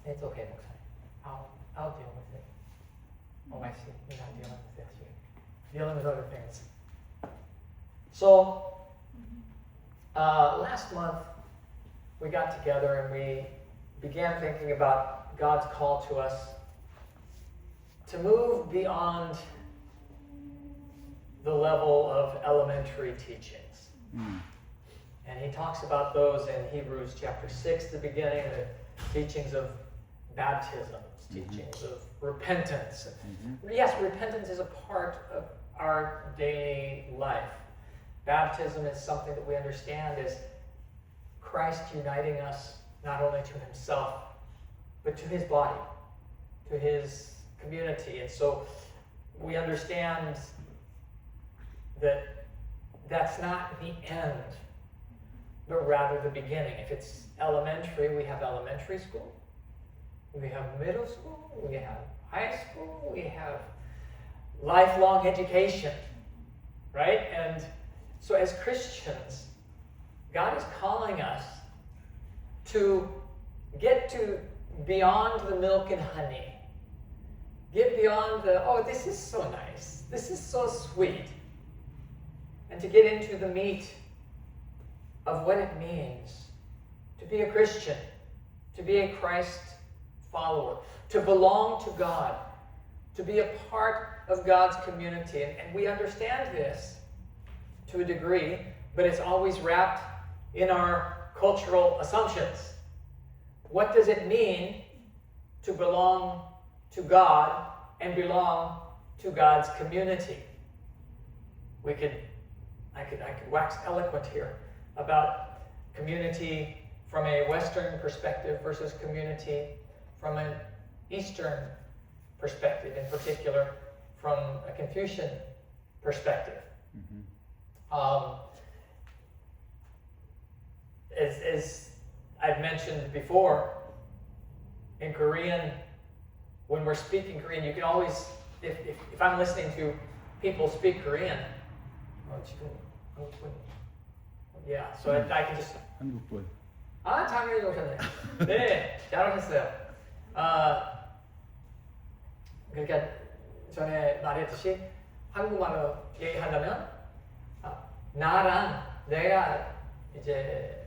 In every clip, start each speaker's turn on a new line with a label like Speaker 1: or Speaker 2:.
Speaker 1: It's okay, 목사님. I'll deal with it. Oh, I see. You're not dealing with this. You're dealing with other things. So, last month we got together and we began thinking about God's call to us to move beyond the level of elementary teachings. And he talks about those in Hebrews chapter 6, the beginning, the teachings of baptism, teachings of repentance. Yes, repentance is a part of our daily life. Baptism is something that we understand is Christ uniting us not only to himself, but to his body, to his community. And so we understand that that's not the end, but rather the beginning. If it's elementary, we have elementary school, we have middle school, we have high school, we have lifelong education, right? And so as Christians, God is calling us to get to beyond the milk and honey. Get beyond the, oh, this is so nice, this is so sweet. And to get into the meat of what it means to be a Christian, to be a Christ follower, to belong to God, to be a part of God's community. And we understand this to a degree, but it's always wrapped in our cultural assumptions. What does it mean to belong to God and belong to God's community? I could wax eloquent here about community from a Western perspective versus community from an Eastern perspective, in particular from a Confucian perspective. As I've mentioned before, in Korean, when we're speaking Korean, you can always, if I'm listening to people speak Korean, yeah, so I can just.
Speaker 2: 한국분.
Speaker 1: 당연히 오셨네. 네, 잘하셨어요. 그러니까 전에 말했듯이 한국말로 얘기하려면 나랑 내가 이제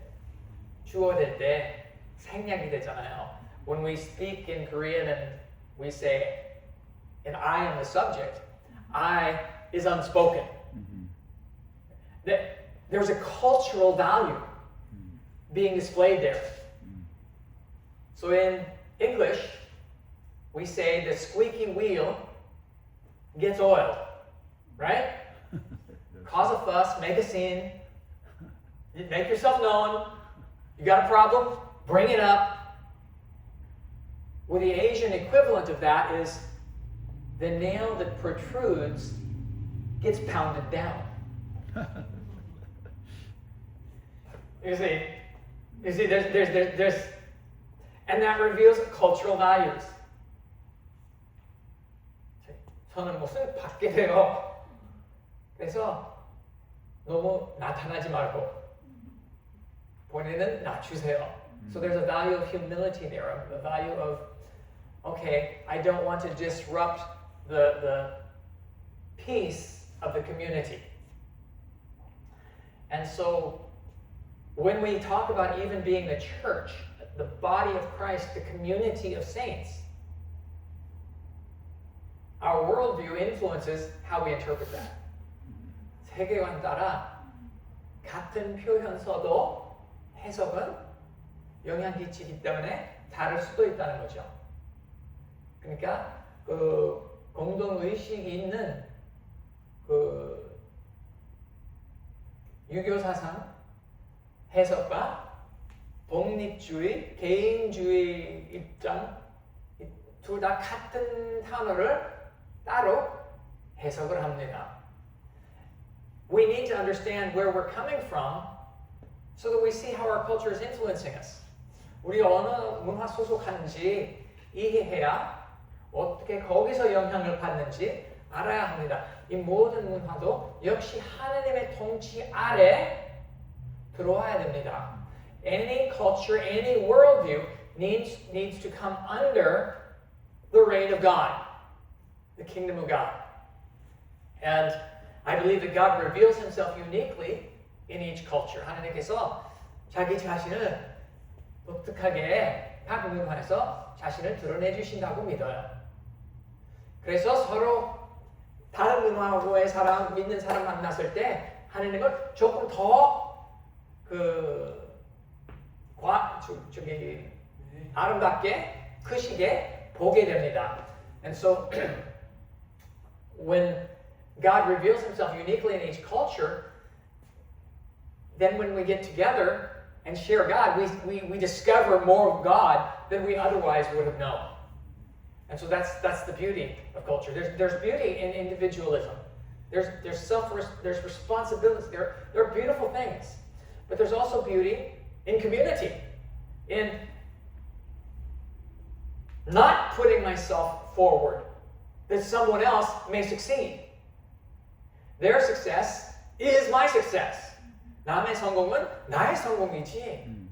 Speaker 1: 주어될 때 생략이 되잖아요. When we speak in Korean and we say, and I am the subject, I is unspoken. There's a cultural value being displayed there. So in English, we say the squeaky wheel gets oiled, right? Cause a fuss, make a scene, make yourself known. You got a problem? Bring it up. Well, the Asian equivalent of that is the nail that protrudes gets pounded down. You see, there's, and that reveals cultural values. 저는 무슨 받게 돼요. 그래서 너무 나타나지 말고 본인은 낮추세요. So there's a value of humility there, a value of, okay, I don't want to disrupt the peace of the community. And so when we talk about even being the church, the body of Christ, the community of saints, our worldview influences how we interpret that. 세계관 따라 같은 표현 써도 해석은 영향 끼치기 때문에 다를 수도 있다는 거죠. 그러니까 그 공동 의식이 있는 그 유교 사상 해석과 독립주의, 개인주의 입장 둘 다 같은 단어를 따로 해석을 합니다. We need to understand where we're coming from so that we see how our culture is influencing us. 우리 어느 문화 소속한지 이해해야 어떻게 거기서 영향을 받는지 알아야 합니다. 이 모든 문화도 역시 하나님의 통치 아래 들어와야 됩니다. Any culture, any worldview needs to come under the reign of God, the kingdom of God. And I believe that God reveals himself uniquely in each culture. 하나님께서 자기 자신을 독특하게 각 문화에서 자신을 드러내 주신다고 믿어요. 그래서 서로 다른 문화의 사람, 믿는 사람 만났을 때 하나님을 조금 더 아름답게, 크시게 보게 됩니다. And so, when God reveals himself uniquely in each culture, then when we get together and share God, we discover more of God than we otherwise would have known. And so that's the beauty of culture. There's beauty in individualism. There's responsibility. There are beautiful things. But there's also beauty in community, in not putting myself forward that someone else may succeed. Their success is my success. 남의 성공은 나의 성공이지.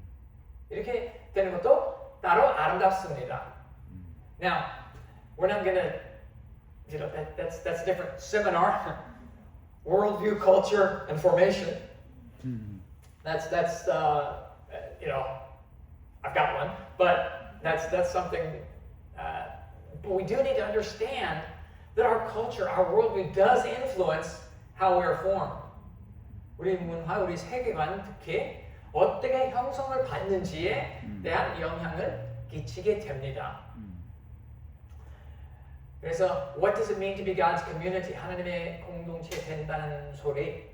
Speaker 1: 이렇게 되는 것도 따로 아름답습니다. Now, we're not gonna, that's a different seminar. Worldview, culture, and formation. That's I've got one, but that's something. But we do need to understand that our culture, our worldview, does influence how we are formed. 우리 문화, 우리 세계관 특히 어떻게 형성을 받는지에 대한 영향을 끼치게 됩니다. 그래서 what does it mean to be God's community? 하나님의 공동체 된다는 소리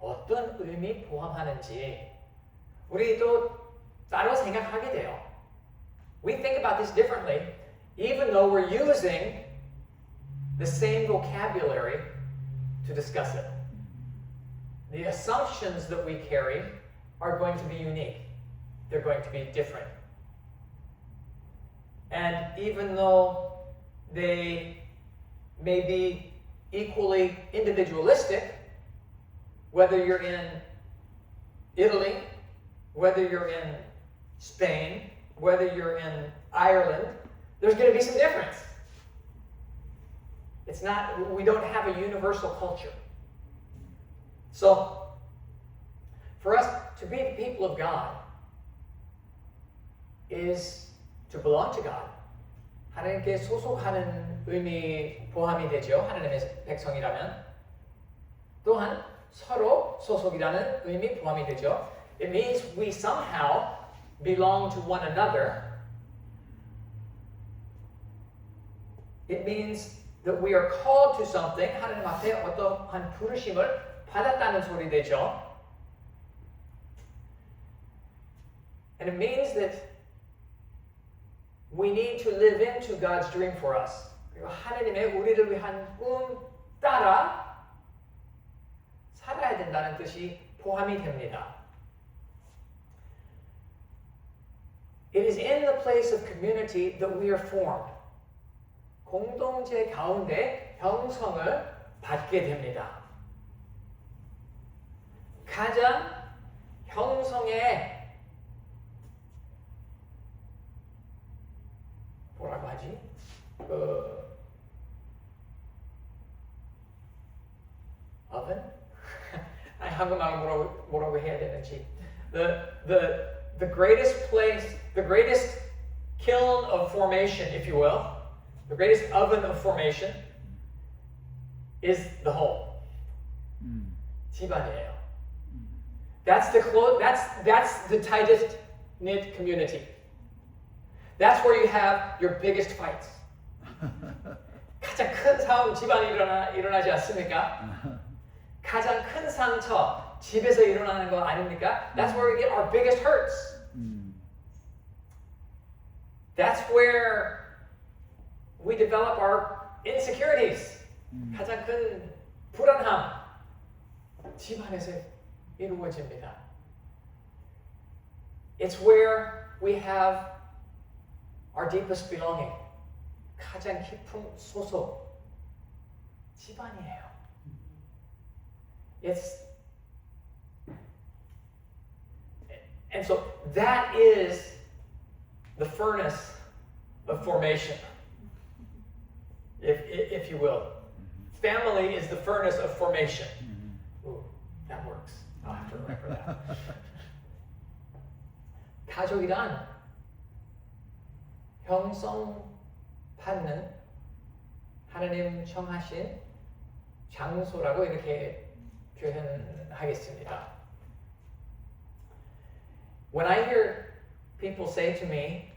Speaker 1: 어떤 의미 포함하는지 우리도 따로 생각하게 돼요. We think about this differently, even though we're using the same vocabulary to discuss it. The assumptions that we carry are going to be unique. They're going to be different. And even though they may be equally individualistic, whether you're in Italy, whether you're in Spain, whether you're in Ireland, there's going to be some difference. We don't have a universal culture. So, for us to be the people of God is to belong to God. 하나님께 소속하는 의미 포함이 되죠. 하나님의 백성이라면. 또한 서로 소속이라는 의미 포함이 되죠. It means we somehow belong to one another. It means that we are called to something. 하나님 앞에 어떠한 부르심을 받았다는 소리 되죠. And it means that we need to live into God's dream for us. 그리고 하나님의 우리를 위한 꿈 따라 살아야 된다는 뜻이 포함이 됩니다. It is in the place of community that we are formed. 공동체 가운데 형성을 받게 됩니다. 가장 형성의 뭐라고 하지? oven? 한국말로 뭐라고 해야 되는지. The greatest place, the greatest kiln of formation, if you will, the greatest oven of formation is the home. 집안이에요. That's the tightest knit community. That's where you have your biggest fights. 가장 큰 싸움 집안에 일어나지 않습니까? 가장 큰 상처 집에서 일어나는 거 아닙니까? That's where we get our biggest hurts. That's where we develop our insecurities. 가장 큰 불안함 집안에서 이루어집니다. It's where we have our deepest belonging. 가장 깊은 소속 집안이에요. And so that is the furnace of formation, if you will. Family is the furnace of formation. Ooh, that works. I'll have to remember that. 가족이란 형성받는 하나님 정하신 장소라고 이렇게 표현하겠습니다. When I hear people say to me,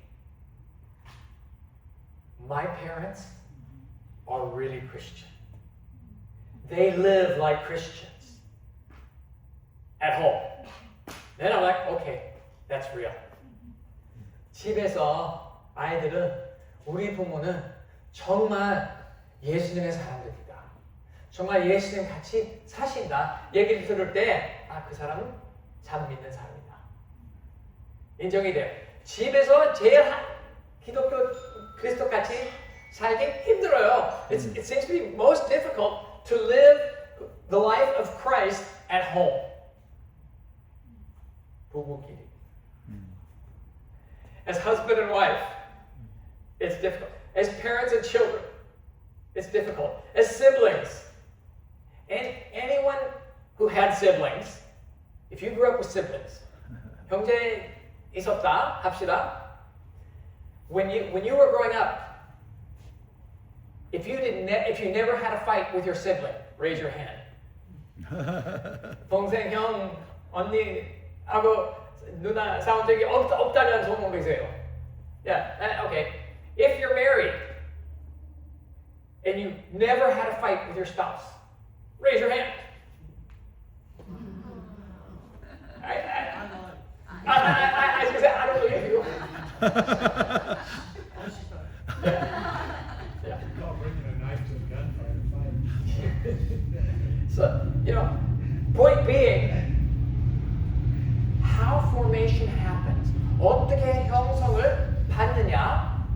Speaker 1: my parents are really Christian. They live like Christians at home. Then I'm like, okay, that's real. 집에서 아이들은 우리 부모는 정말 예수님의 사람들이다. 정말 예수님 같이 사신다. 얘기를 들을 때, 그 사람은 참 믿는 사람이다. 인정이 돼요. 집에서 제일 기독교 그리스도 같이 살기 힘들어요. It seems to be most difficult to live the life of Christ at home. 부부끼리. As husband and wife, it's difficult. As parents and children, it's difficult. As siblings, and anyone who had siblings, if you grew up with siblings, 형제 있었다 합시다. When you were growing up, if you never had a fight with your sibling, raise your hand. 동생, 형, 언니하고 누나 싸운 적이 없다면 손 계세요. Yeah, okay. If you're married and you never had a fight with your spouse, raise your hand. I was going to say, I don't believe you. Yeah.
Speaker 2: Call bringing a knife to a gunfight fight.
Speaker 1: So, point being, how formation happens. 어떻게 형성을 받느냐,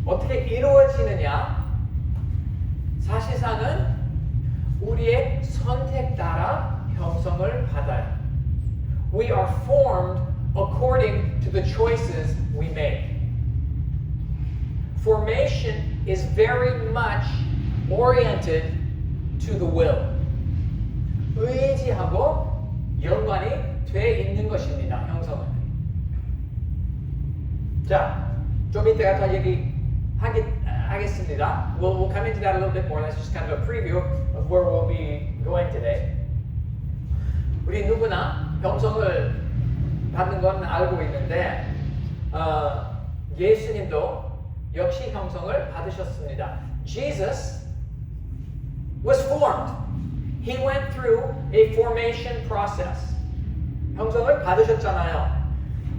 Speaker 1: 어떻게 이루어지느냐, 사실상은 우리의 선택 따라 형성을 받아요. We are formed according to the choices we make. Formation is very much oriented to the will. 의지하고 연관이 돼 있는 것입니다. 형성은. 자, 좀 이따가 더 얘기하겠습니다. We'll come into that a little bit more. That's just kind of a preview of where we'll be going today. 우리 누구나 형성을 받는 건 알고 있는데 예수님도 역시 형성을 받으셨습니다. Jesus was formed. He went through a formation process. 형성을 받으셨잖아요.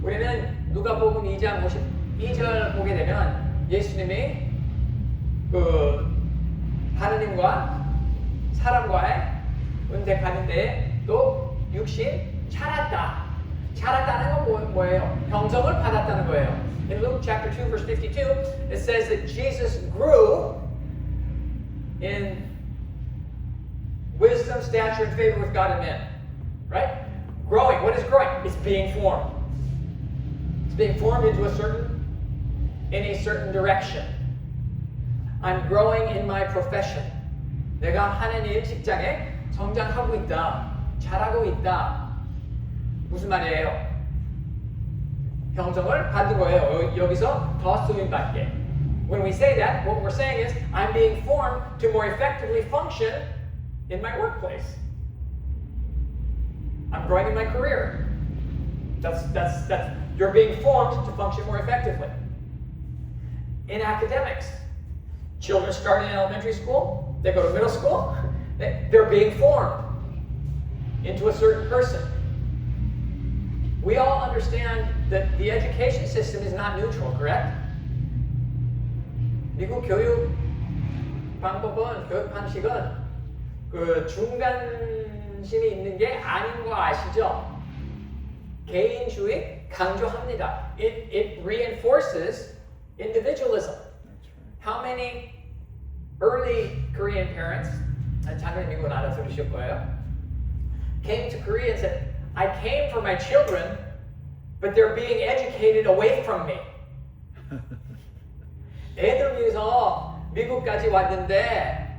Speaker 1: 우리는 누가복음 2장 52절 보게 되면 예수님이 하느님과 사람과의 은택하는데 또 육신 자랐다. 자랐다는 건 뭐예요? 형성을 받았다는 거예요. In Luke chapter 2 verse 52 it says that Jesus grew in wisdom, stature, and favor with God and men. Right? Growing. What is growing? It's being formed. It's being formed in a certain direction. I'm growing in my profession. 내가 하는 일 직장에 성장하고 있다. 잘하고 있다. 무슨 말이에요? 형성을 받는 거예요. 여기서 더 쓰임받게. When we say that, what we're saying is I'm being formed to more effectively function in my workplace. I'm growing in my career. That's you're being formed to function more effectively. In academics, children start in elementary school, they go to middle school, they're being formed into a certain person. We all understand that the education system is not neutral, correct? 미국 교육 방법은, 교육 방식은 중간심이 있는 게 아닌 거 아시죠? 개인주의 강조합니다. It reinforces individualism. How many early Korean parents, 당연히 미국은 알아들으실 거예요, came to Korea and said, I came for my children, but they're being educated away from me. 애들 위해서 미국까지 왔는데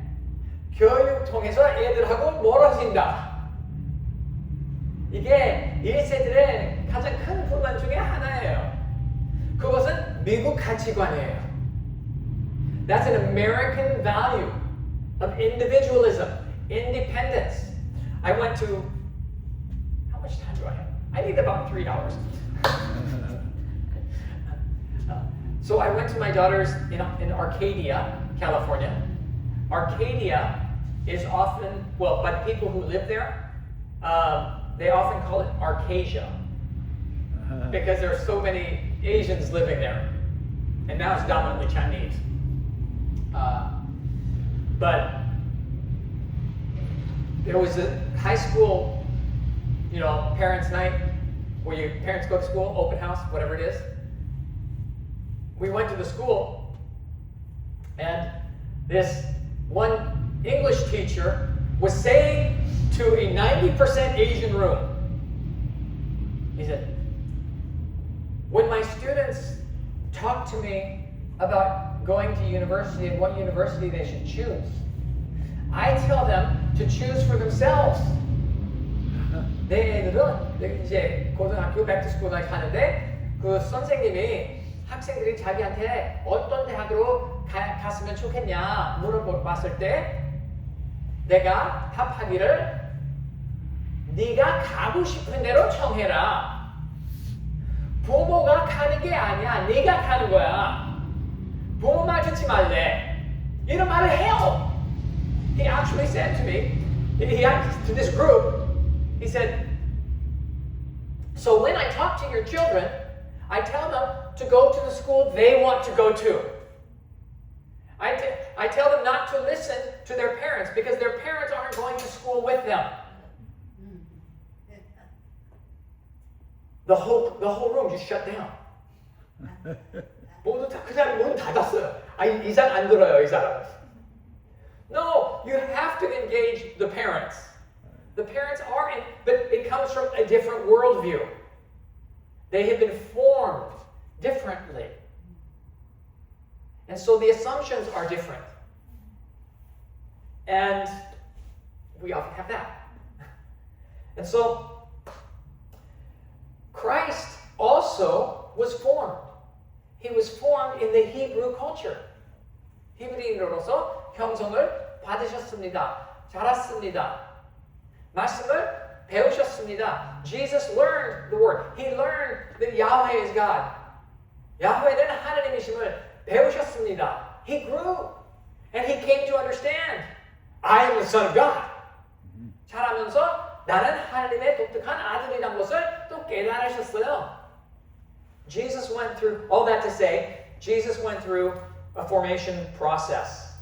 Speaker 1: 교육 통해서 애들하고 멀어진다. 이게 1세들의 가장 큰 불만 중에 하나예요. 그것은 미국 가치관이에요. That's an American value of individualism, independence. I went to, how much time do I have? I need about $3. So I went to my daughter's in Arcadia, California. Arcadia is often, well, by the people who live there, they often call it Arcasia because there are so many Asians living there. And now it's dominantly Chinese. But there was a high school, parents' night where your parents go to school, open house, whatever it is. We went to the school, and this one English teacher was saying to a 90% Asian room, he said, when my students talk to me about going to university and what university they should choose, I tell them to choose for themselves. 내 애들은 이제 고등학교 백투스쿨 가는데 그 선생님이 학생들이 자기한테 어떤 대학으로 갔으면 좋겠냐 물어봤을 때 내가 답하기를 네가 가고 싶은 대로 정해라. 부모가 가는 게 아니야. 네가 가는 거야. 부모 말 듣지 말래. 이런 말을 해요. He actually said to me, to this group, he said, so when I talk to your children, I tell them to go to the school they want to go to. I tell them not to listen to their parents because their parents aren't going to school with them. The whole room just shut down. 모두 다 그냥 문 닫았어요. 이상 안 들어요, 이 사람. No, you have to engage the parents. The parents are but it comes from a different worldview. They have been formed differently. And so the assumptions are different. And we often have that. And so Christ also was formed. He was formed in the Hebrew culture. 히브리인으로서 형성을 받으셨습니다. 자랐습니다. 말씀을 배우셨습니다. Jesus learned the word. He learned that Yahweh is God. 야훼는 하나님이심을 배우셨습니다. He grew and he came to understand. I am the son of God. 자라면서 나는 하나님의 독특한 아들이란 것을 또 깨달으셨어요. Jesus went through, all that to say, Jesus went through a formation process.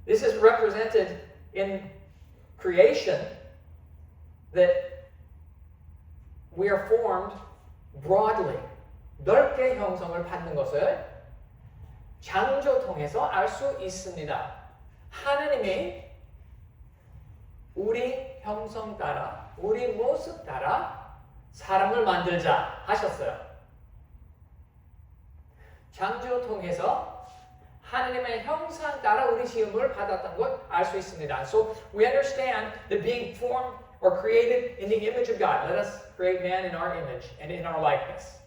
Speaker 1: This is represented in creation that we are formed broadly. 넓게 형성을 받는 것을 창조 통해서 알 수 있습니다. 하나님이 우리 형성 따라, 우리 모습 따라 사람을 만들자 하셨어요. 창조 통해서 하나님의 형상 따라 우리 지음을 받았던 것 알 수 있습니다. So we understand that being formed or created in the image of God. Let us create man in our image and in our likeness.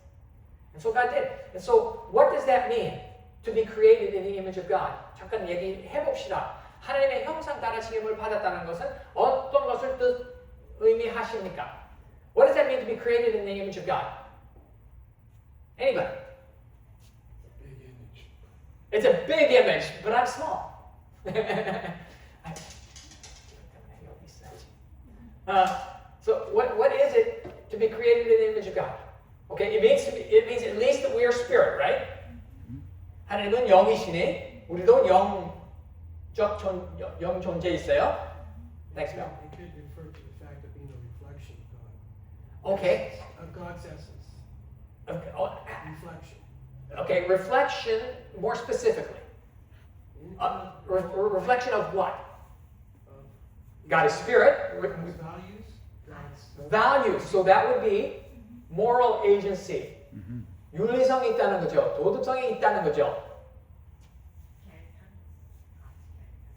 Speaker 1: And so God did. And so what does that mean? To be created in the image of God. 잠깐 얘기해 봅시다. 하나님의 형상 따라 지음을 받았다는 것은 어떤 것을 의미하십니까? What does that mean to be created in the image of God? Anybody?
Speaker 2: Big image.
Speaker 1: It's a big image, but I'm small. So what is it to be created in the image of God? Okay, it means at least that we are spirit, right? 하나님은 영이시니 우리도 영 존재 있어요. Next one.
Speaker 2: It could refer to the fact of being a reflection of God.
Speaker 1: Okay.
Speaker 2: Of God's essence. Reflection.
Speaker 1: Okay, reflection more specifically. Reflection of what? God is spirit.
Speaker 2: God's values. God's
Speaker 1: Values. So that would be moral agency. 윤리성이 있다는 거죠. 도덕성이 있다는 거죠.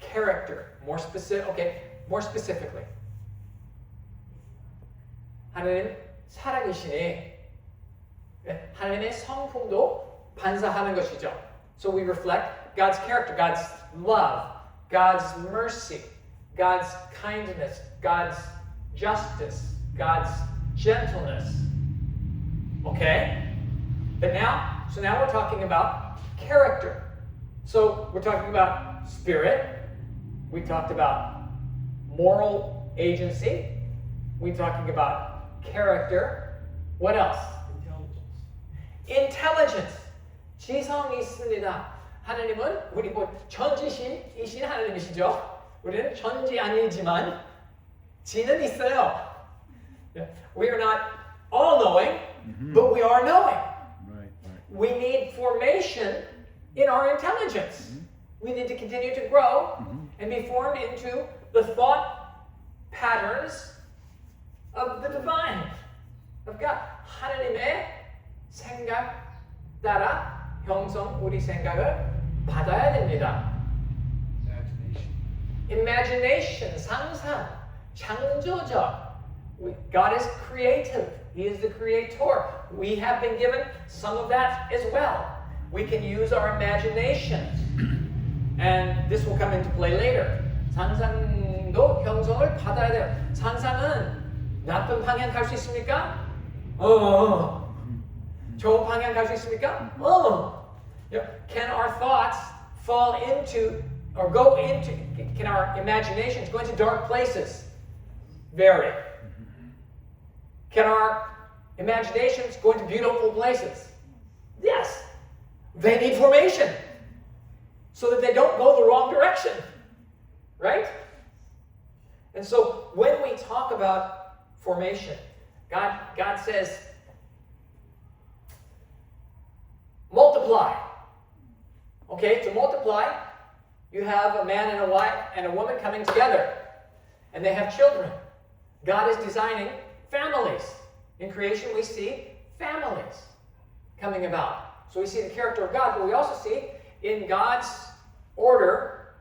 Speaker 1: Character. More specific. Okay. More specifically. 하나님 살아계시니 하나님의 성품도 반사하는 것이죠. So we reflect God's character, God's love, God's mercy, God's kindness, God's justice, God's gentleness. Okay? But now we're talking about character. So we're talking about spirit. We talked about moral agency. We're talking about character. What else? Intelligence. 지성이 있습니다. 하나님은 우리 전지신이신 하나님이시죠. 우리는 전지 아니지만 지는 있어요. We are not all knowing, but we are knowing.
Speaker 3: Right.
Speaker 1: We need formation in our intelligence. We need to continue to grow and be formed into the thought patterns of the divine, of God. 하나님의 생각 따라 형성 우리 생각을 받아야 됩니다. Imagination, 상상, 창조적. God is creative. He is the creator. We have been given some of that as well. We can use our imaginations. And this will come into play later. 상상도 형성을 받아야 돼요. 상상은 나쁜 방향 갈 수 있습니까? 좋은 방향 갈 수 있습니까? Can our thoughts fall into or go into, can our imaginations go into dark places? Very. Can our imaginations go into beautiful places? Yes. They need formation so that they don't go the wrong direction. Right? And so when we talk about formation, God says, multiply. Okay, to multiply, you have a man and a wife and a woman coming together, and they have children. God is designing families. In creation, we see families coming about. So we see the character of God, but we also see in God's order,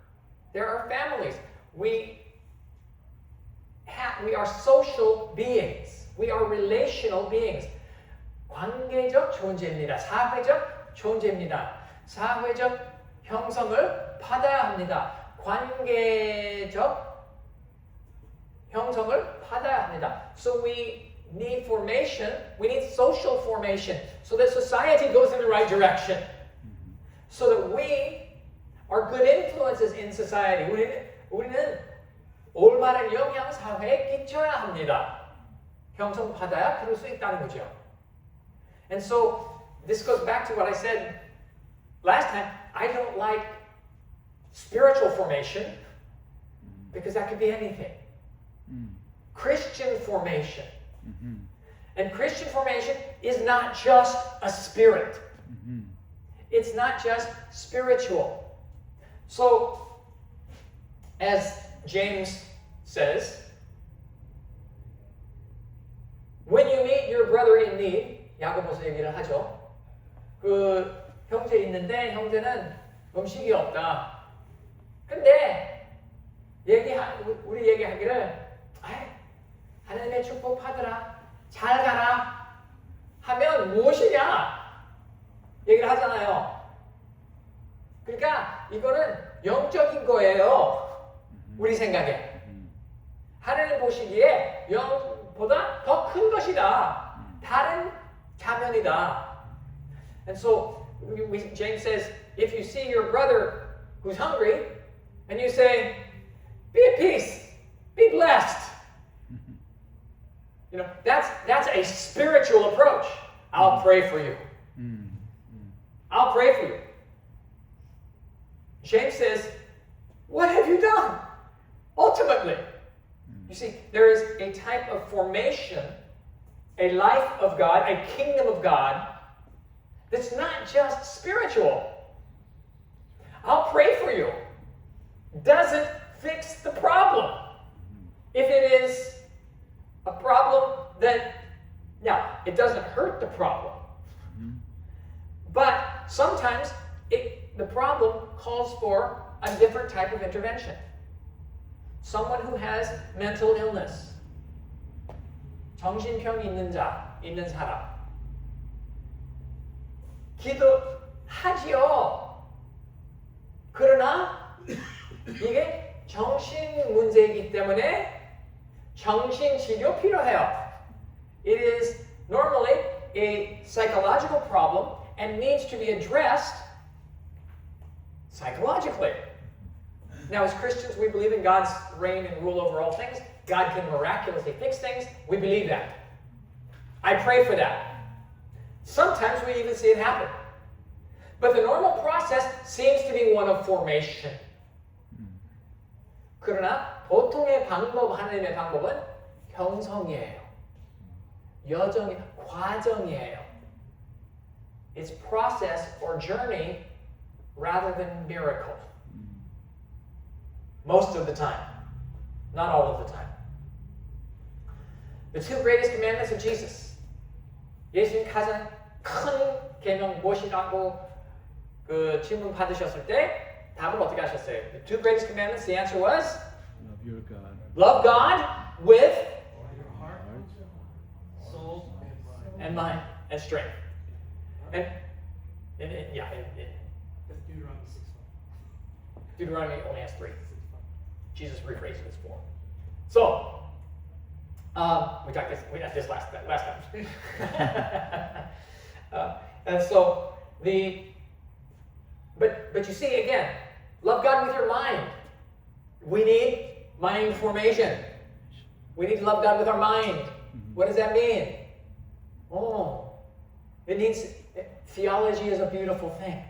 Speaker 1: there are families. We are social beings. We are relational beings. 관계적 존재입니다. 사회적 존재입니다. 사회적 형성을 받아야 합니다. 관계적 형성을 받아야 합니다. So we need formation. We need social formation so that society goes in the right direction. So that we are good influences in society. 우리는 올바른 영향 사회에 끼쳐야 합니다. 형성 받아야 그럴 수 있다는 거죠. And so this goes back to what I said last time. I don't like spiritual formation because that could be anything. Christian formation. And Christian formation is not just a spirit. It's not just spiritual. So, as James says, when you meet your brother in need, 야고보서 얘기를 하죠. 그 형제 있는데 형제는 음식이 없다. 근데 우리 얘기하기를 하나님의 축복 받으라, 잘 가라 하면 무엇이냐 얘기를 하잖아요. 그러니까 이거는 영적인 거예요. 우리 생각에. 하나님 보시기에 영보다 더 큰 것이다. 다른 자면이다. And so James says, if you see your brother who's hungry, and you say, be at peace, be blessed. You know, that's a spiritual approach. I'll pray for you. I'll pray for you. James says, what have you done? Ultimately. You see, there is a type of formation, a life of God, a kingdom of God, that's not just spiritual. I'll pray for you. Doesn't fix the problem. If it is a problem that, now, it doesn't hurt the problem. the problem calls for a different type of intervention. Someone who has mental illness, 정신병이 있는 사람, 기도하지요. 그러나 이게 정신 문제이기 때문에 정신 치료 필요해요. It is normally a psychological problem and needs to be addressed psychologically. Now, as Christians, we believe in God's reign and rule over all things. God can miraculously fix things. We believe that. I pray for that. Sometimes we even see it happen. But the normal process seems to be one of formation. 그러나 보통의 방법, 하나님의 방법은 형성이에요. 여정이, 과정이에요. It's process or journey rather than miracle. Most of the time. Not all of the time. The two greatest commandments of Jesus. 예수님 가장 큰 계명 무엇이라고 그 질문 받으셨을 때 답을 어떻게 하셨어요? The two greatest commandments, the answer was
Speaker 3: Love your God.
Speaker 1: love God with
Speaker 2: Your heart, soul,
Speaker 1: and mind and strength. And yeah,
Speaker 2: That's Deuteronomy 6:5.
Speaker 1: Deuteronomy only has 3. Jesus rephrased this 4. So, we got this last time. And so but you see again, love God with your mind. We need mind formation. We need to love God with our mind. What does that mean? Oh, it means theology is a beautiful thing.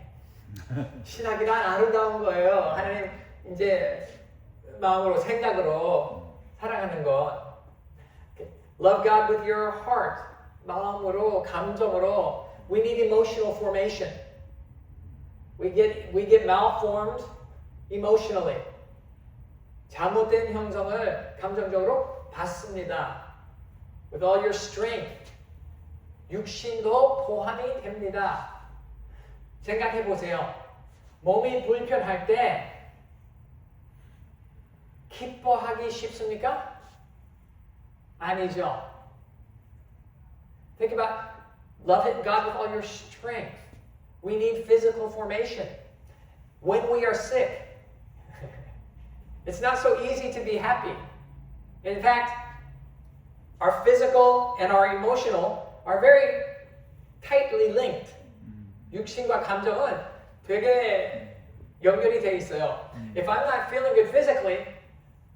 Speaker 1: 신학이란 아름다운 거예요. 하나님 이제 마음으로 생각으로 사랑하는 것. Love God with your heart. 마음으로 감정으로. We need emotional formation. We get malformed emotionally. 잘못된 형성을 감정적으로 받습니다. With all your strength. 육신도 포함이 됩니다. 생각해 보세요. 몸이 불편할 때 기뻐하기 쉽습니까? 아니죠. Think about loving God with all your strength. We need physical formation. When we are sick, it's not so easy to be happy. In fact, our physical and our emotional are very tightly linked. 육신과 감정은 되게 연결이 돼 있어요. If I'm not feeling good physically,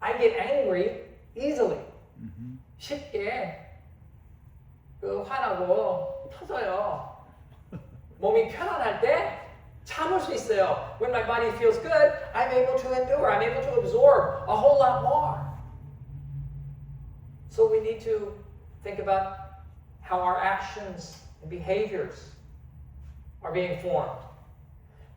Speaker 1: I get angry easily. 쉽게 화나고 터져요. 몸이 편안할 때 참을 수 있어요. When my body feels good, I'm able to endure. I'm able to absorb a whole lot more. So we need to think about how our actions and behaviors are being formed.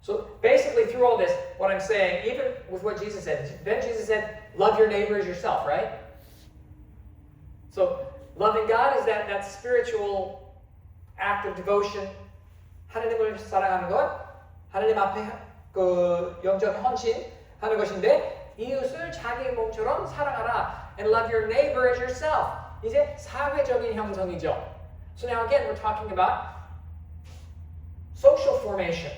Speaker 1: So basically through all this, what I'm saying, even with what Jesus said, then Jesus said, love your neighbor as yourself, right? So loving God is that spiritual act of devotion. 하나님을 사랑하는 것, 하나님 앞에 그 영적 헌신하는 것인데 이웃을 자기 몸처럼 사랑하라. And love your neighbor as yourself. 이제 사회적인 형성이죠. So now again, we're talking about social formation,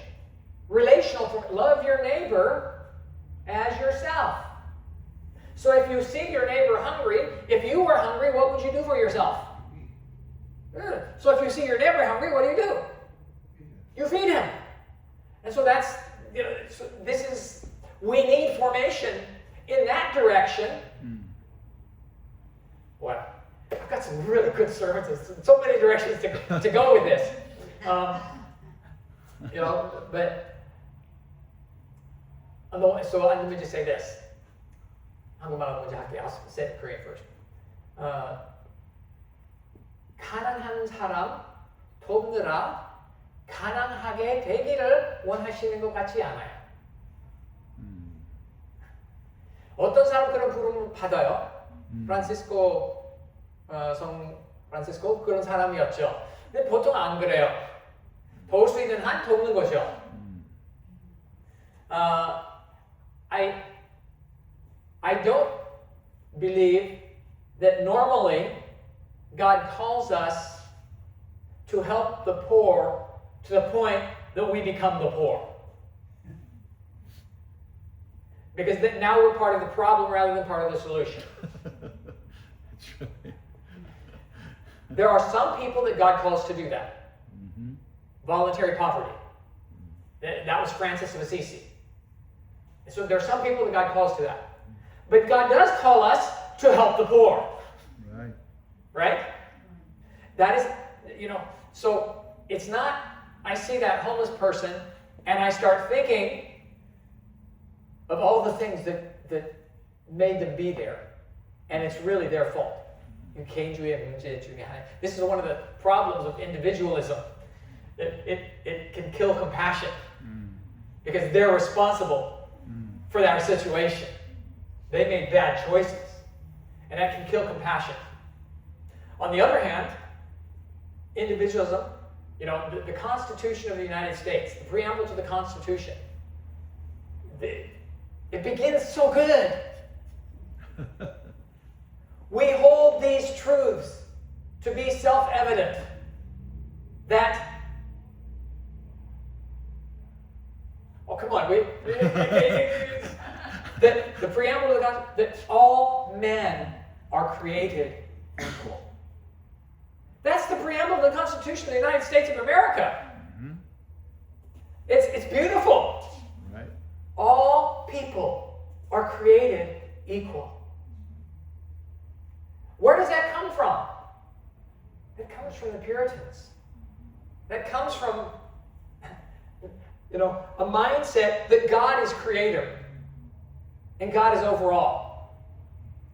Speaker 1: relational formation. Love your neighbor as yourself. So if you see your neighbor hungry, if you were hungry, what would you do for yourself? So if you see your neighbor hungry, what do? You feed him. And so that's, so this is, we need formation in that direction. Well, I've got some really good sermons, so many directions to go with this. But so let me just say this. 한국말로 먼저 할게요. I'll say it in Korean first. 가난한 사람 돕느라 가난하게 되기를 원하시는 것 같지 않아요. 어떤 사람 그런 부름을 받아요? 프란시스코 성 프란시스코 그런 사람이었죠. 근데 보통 안 그래요. 도울 수 있는 한 돕는 거죠. I don't believe that normally God calls us to help the poor to the point that we become the poor. Because now we're part of the problem rather than part of the solution.
Speaker 3: That's right.
Speaker 1: There are some people that God calls to do that.
Speaker 3: Mm-hmm.
Speaker 1: Voluntary poverty. That was Francis of Assisi. So there are some people that God calls to that. But God does call us to help the poor.
Speaker 3: Right.
Speaker 1: Right? That is, so it's not, I see that homeless person and I start thinking of all the things that made them be there. And it's really their fault. This is one of the problems of individualism. It can kill compassion because they're responsible for their situation. They made bad choices. And that can kill compassion. On the other hand, individualism, the Constitution of the United States, the preamble to the Constitution, it begins so good. We hold these truths to be self-evident that that the preamble of the Constitution, that all men are created equal. That's the preamble of the Constitution of the United States of America.
Speaker 3: Mm-hmm.
Speaker 1: It's beautiful.
Speaker 3: Right.
Speaker 1: All people are created equal. Where does that come from? It comes from the Puritans. That comes from, a mindset that God is creator and God is overall.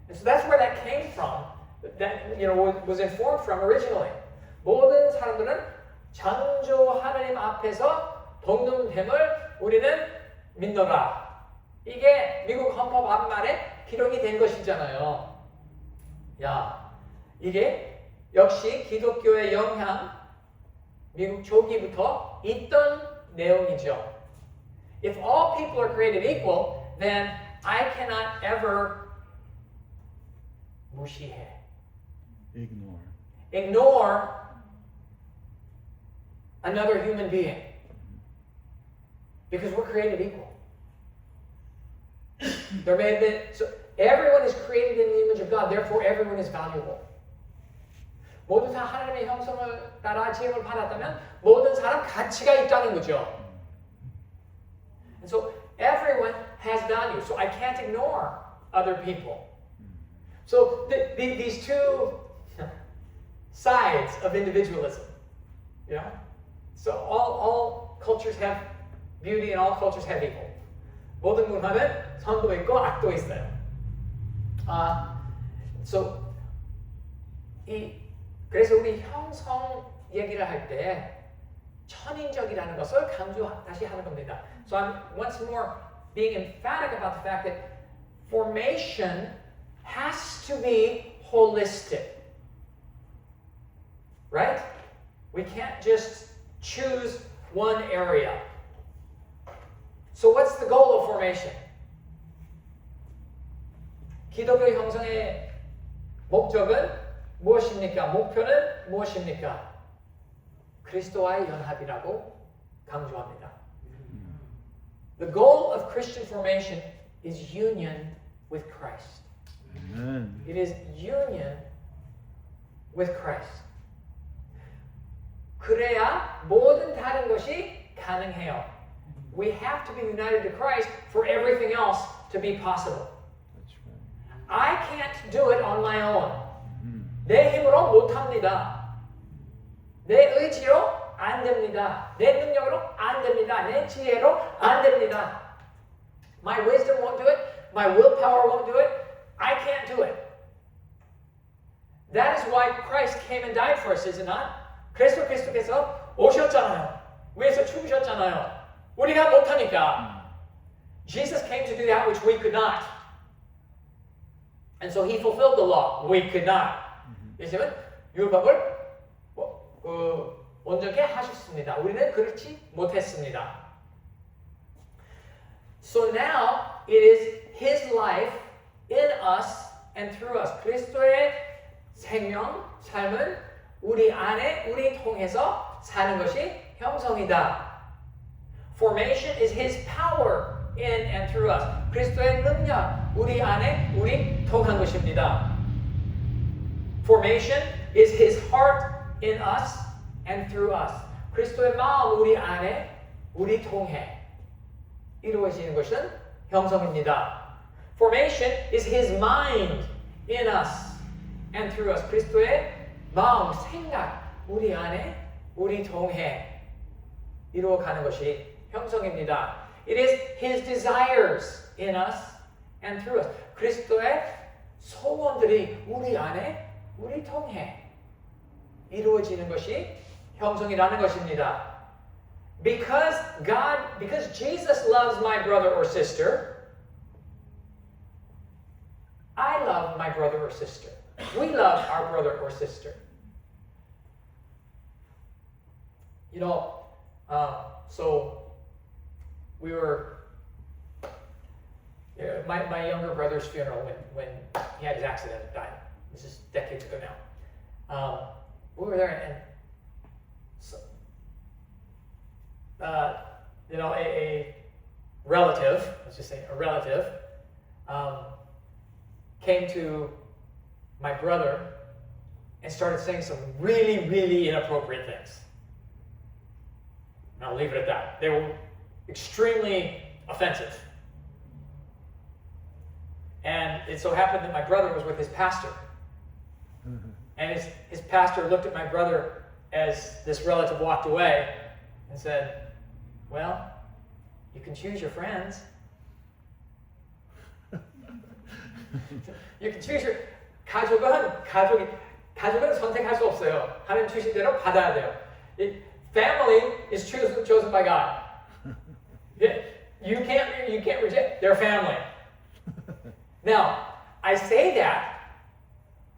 Speaker 1: And so that's where that came from. That was informed from originally. 모든 사람들은 창조 하나님 앞에서 동등됨을 우리는 믿노라. 이게 미국 헌법 앞말에 기록이 된 것이잖아요. 이게 역시 기독교의 영향, 미국 초기부터 있던 내용이죠. If all people are created equal, then I cannot ever 무시해. Ignore another human being. Because we're created equal. There may have been, so everyone is created in the image of God, therefore everyone is valuable. 모두 다 하나님의 형성을 따라 지음을 받았다면 모든 사람 가치가 있다는 거죠. And so everyone has value. So I can't ignore other people. So these two sides of individualism, So all cultures have beauty and all cultures have evil. 모든 문화는 선도 있고 악도 있어요. 그래서 우리 형성 얘기를 할 때 천인적이라는 것을 다시 하는 겁니다. So I'm once more being emphatic about the fact that formation has to be holistic. Right? We can't just choose one area. So what's the goal of formation? 기독교 형성의 목적은 무엇입니까? 목표는 무엇입니까? 그리스도와의 연합이라고 강조합니다. The goal of Christian formation is union with Christ.
Speaker 3: Amen.
Speaker 1: It is union with Christ. 그래야 모든 다른 것이 가능해요. We have to be united to Christ for everything else to be possible.
Speaker 3: That's right.
Speaker 1: I can't do it on my own. 내 힘으로 못합니다. 내 의지로 안 됩니다. 내 능력으로 안 됩니다. 내 지혜로 안 됩니다. My wisdom won't do it. My willpower won't do it. I can't do it. That is why Christ came and died for us, is it not? 그래서 그리스도께서 오셨잖아요. 위에서 죽으셨잖아요. 우리가 못하니까. Jesus came to do that which we could not. And so he fulfilled the law. We could not. 예수님은 율법을 온전케 하셨습니다. 우리는 그렇지 못했습니다. So now it is His life in us and through us. 그리스도의 생명, 삶은 우리 안에, 우리 통해서 사는 것이 형성이다. Formation is His power in and through us. 그리스도의 능력, 우리 안에, 우리 통한 것입니다. Formation is His heart in us and through us. 그리스도의 마음, 우리 안에, 우리 통해 이루어지는 것은 형성입니다. Formation is His mind in us and through us. 그리스도의 마음, 생각, 우리 안에, 우리 통해 이루어가는 것이 형성입니다. It is His desires in us and through us. 그리스도의 소원들이 우리 안에, 우리 통해 이루어지는 것이 형성이라는 것입니다. Because Jesus loves my brother or sister, I love my brother or sister. We love our brother or sister. You know, so we were, my younger brother's funeral when he had his accident and died. This is decades ago now. We were there and so, a relative, let's just say a relative, came to my brother and started saying some really, really inappropriate things. And I'll leave it at that. They were extremely offensive. And it so happened that my brother was with his pastor. Mm-hmm. And his pastor looked at my brother as this relative walked away and said, well, you can choose your friends. You can choose your 가족은 선택할 수 없어요. 하나님 주신 대로 받아야 돼요. Family is chosen by God. You can't reject their family. Now, I say that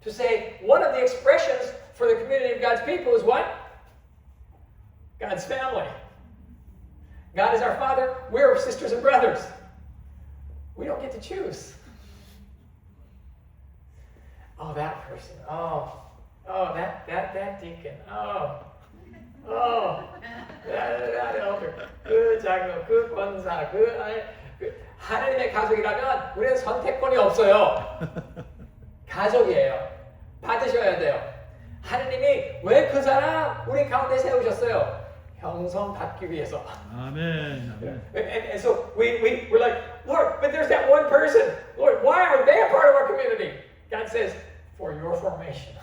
Speaker 1: to say one of the expressions for the community of God's people is what? God's family. God is our Father. We're sisters and brothers. We don't get to choose. Oh, that person. Oh, that deacon. that elder. 그 장로, 그 권사, 하나님의 가족이라면 우리는 선택권이 없어요. 가족이에요. 받으셔야 돼요. 하나님이 왜 그 사람 우리 가운데 세우셨어요? 형성 받기 위해서.
Speaker 3: 아멘.
Speaker 1: And so we're like, Lord, but there's that one person. Lord, why are they a part of our community? God says, for your formation.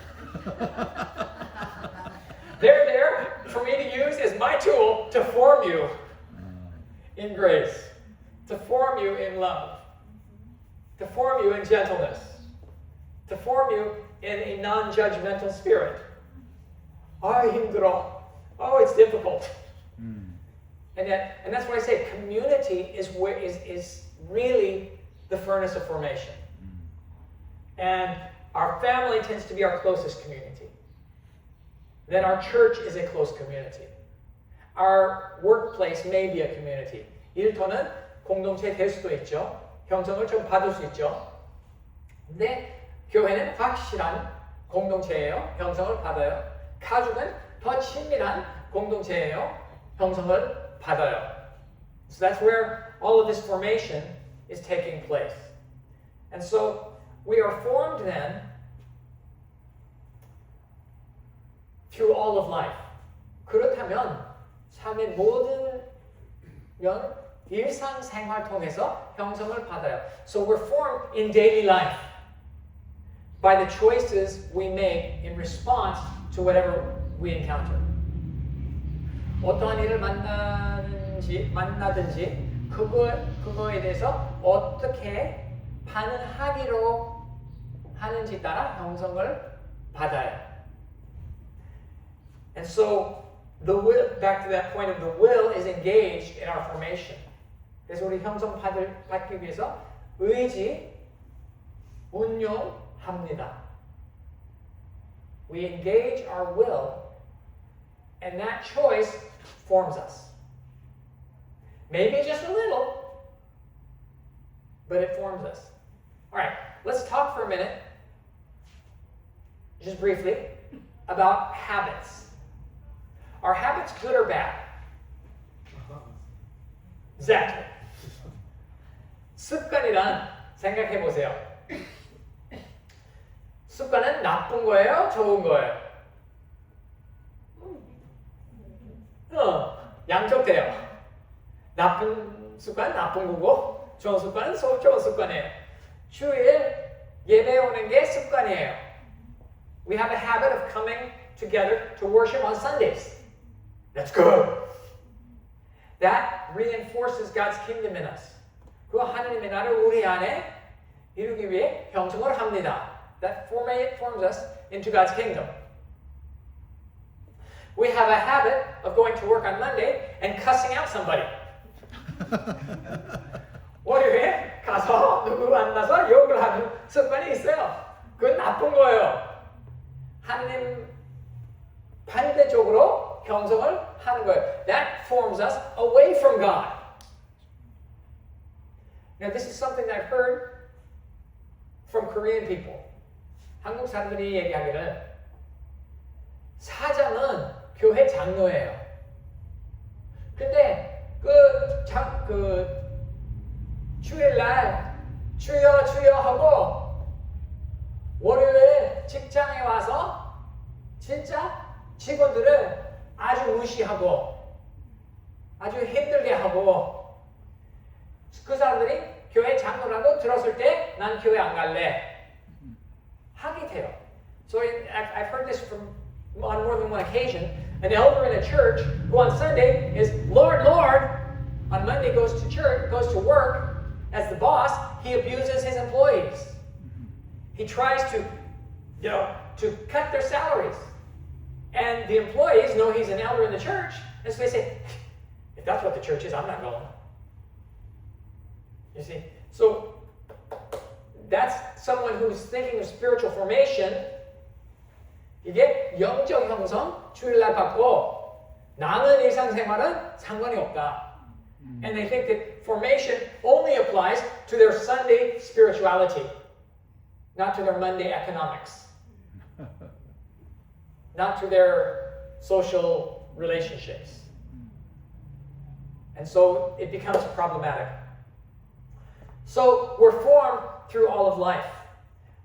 Speaker 1: They're there for me to use as my tool to form you in grace, to form you in love, to form you in gentleness, to form you in a non-judgmental spirit. 힘들어. It's difficult. And that's why I say community is really the furnace of formation. And our family tends to be our closest community. Then our church is a close community. Our workplace may be a community. 일터는 공동체 될 수도 있죠. 형성을 좀 받을 수 있죠. 근데 교회는 확실한 공동체예요. 형성을 받아요. 가족은 더 친밀한 공동체예요. 형성을 받아요. So that's where all of this formation is taking place. And so we are formed then through all of life. 그렇다면 삶의 모든 면 일상생활 통해서 형성을 받아요. So we're formed in daily life by the choices we make in response to whatever we encounter. 어떠한 일을 만나든지 그거에 대해서 어떻게 반응하기로 하는지 따라 형성을 받아요. And so the will, back to that point of the will, is engaged in our formation. 그래서 우리 형성 받기 위해서 의지 운용합니다. We engage our will, and that choice forms us. Maybe just a little, but it forms us. All right, let's talk for a minute, just briefly, about habits. Are habits good or bad? Exactly. 습관이란 생각해 보세요. 습관은 나쁜 거예요? 좋은 거예요? 양쪽돼요. 나쁜 습관 나쁜 거고 좋은 습관은 좋은 습관이에요. 주일 예배 오는 게 습관이에요. We have a habit of coming together to worship on Sundays. That's good. That reinforces God's kingdom in us. 그 하나님의 나라를 우리 안에 이루기 위해 형성을 합니다. That forms us into God's kingdom. We have a habit of going to work on Monday and cussing out somebody. 월요일에 가서 누구 만나서 욕을 하는 습관이 있어요. 그건 나쁜 거예요. 하나님 반대쪽으로 형성을 하는 거예요. That forms us away from God. Now this is something that I've heard from Korean people. 한국 사람들이 얘기하기를 사장은 교회 장로예요. 근데 주일날 주여 주여 하고 월요일 직장에 와서 진짜 직원들을 아주 무시하고 아주 힘들게 하고 그 사람들이 교회 장로라고 들었을 때 난 교회 안 갈래 하게 돼요. So I've heard this from on more than one occasion. An elder in a church who on Sunday is Lord, Lord, on Monday goes to church, goes to work as the boss. He abuses his employees. He tries to cut their salaries. And the employees know he's an elder in the church, and so they say, if that's what the church is, I'm not going. You see? So that's someone who's thinking of spiritual formation. 이게 영적 형성 주일날 받고 남은 일상생활은 상관이 없다. And they think that formation only applies to their Sunday spirituality, not to their Monday economics, not to their social relationships. And so it becomes problematic. So we're formed through all of life.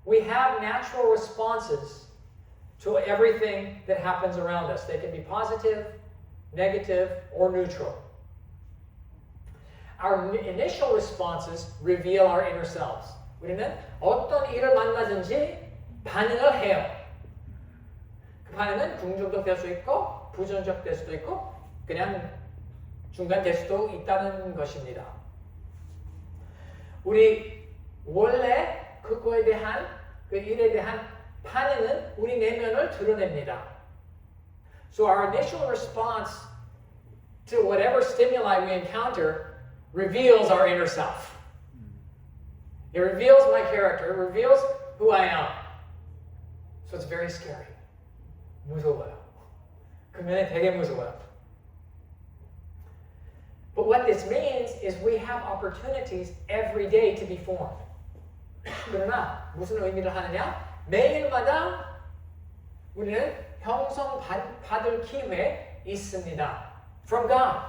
Speaker 1: We have natural responses to everything that happens around us. They can be positive, negative, or neutral. Our initial responses reveal our inner selves. 우리는 어떤 일을 만나든지 반응을 해요. 그 반응은 긍정적 될 수 있고 부정적 될 수도 있고 그냥 중간 될 수도 있다는 것입니다. 우리 원래 그거에 대한 그 일에 대한 반응은 우리 내면을 드러냅니다. So our initial response to whatever stimuli we encounter reveals our inner self. It reveals my character. It reveals who I am. So it's very scary. 무서워요. 그 면에 되게 무서워요. But what this means is we have opportunities every day to be formed. 그러나 무슨 의미를 하느냐? 매일마다 우리는 형성받을 기회 있습니다. From God.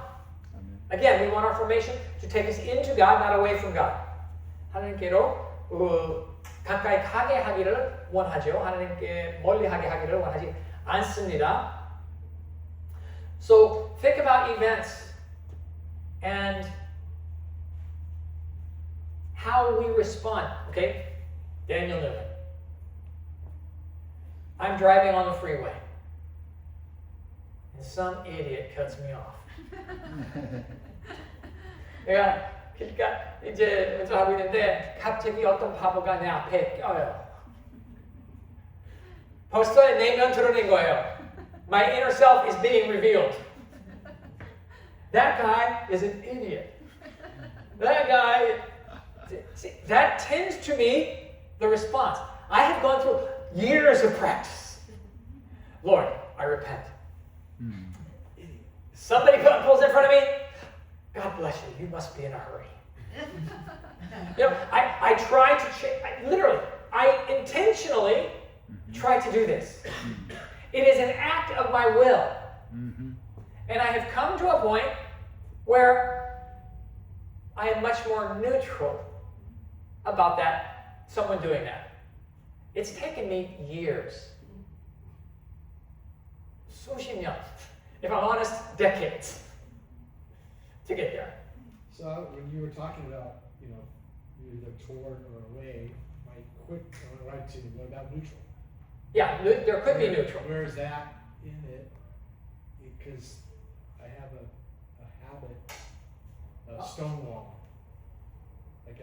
Speaker 1: Again, we want our formation to take us into God, not away from God. 하나님께로 가까이 가게 하기를 원하죠. 하나님께 멀리하게 하기를 원하지 않습니다. So think about events and how we respond. Okay, Daniel Newman. I'm driving on the freeway, and some idiot cuts me off. 내가 그러니까 이제 운전하고 있는데 갑자기 어떤 바보가 내 앞에 껴요. 벌써 내면 드러낸 거예요. My inner self is being revealed. That guy is an idiot. That guy, see, that tends to be the response. I have gone through years of practice. Lord, I repent. Somebody pulls in front of me. God bless you. You must be in a hurry. I try to literally, I intentionally try to do this. It is an act of my will.
Speaker 3: Mm-hmm.
Speaker 1: And I have come to a point where I am much more neutral about that, someone doing that. It's taken me years. 수십 년. If I'm honest, decades to get there.
Speaker 2: So when you were talking about, you know, you're either toward or away, my quick, I went right to, what about neutral?
Speaker 1: Yeah, there could be neutral.
Speaker 2: Where is that in it? Because I have a habit of stonewalling. Like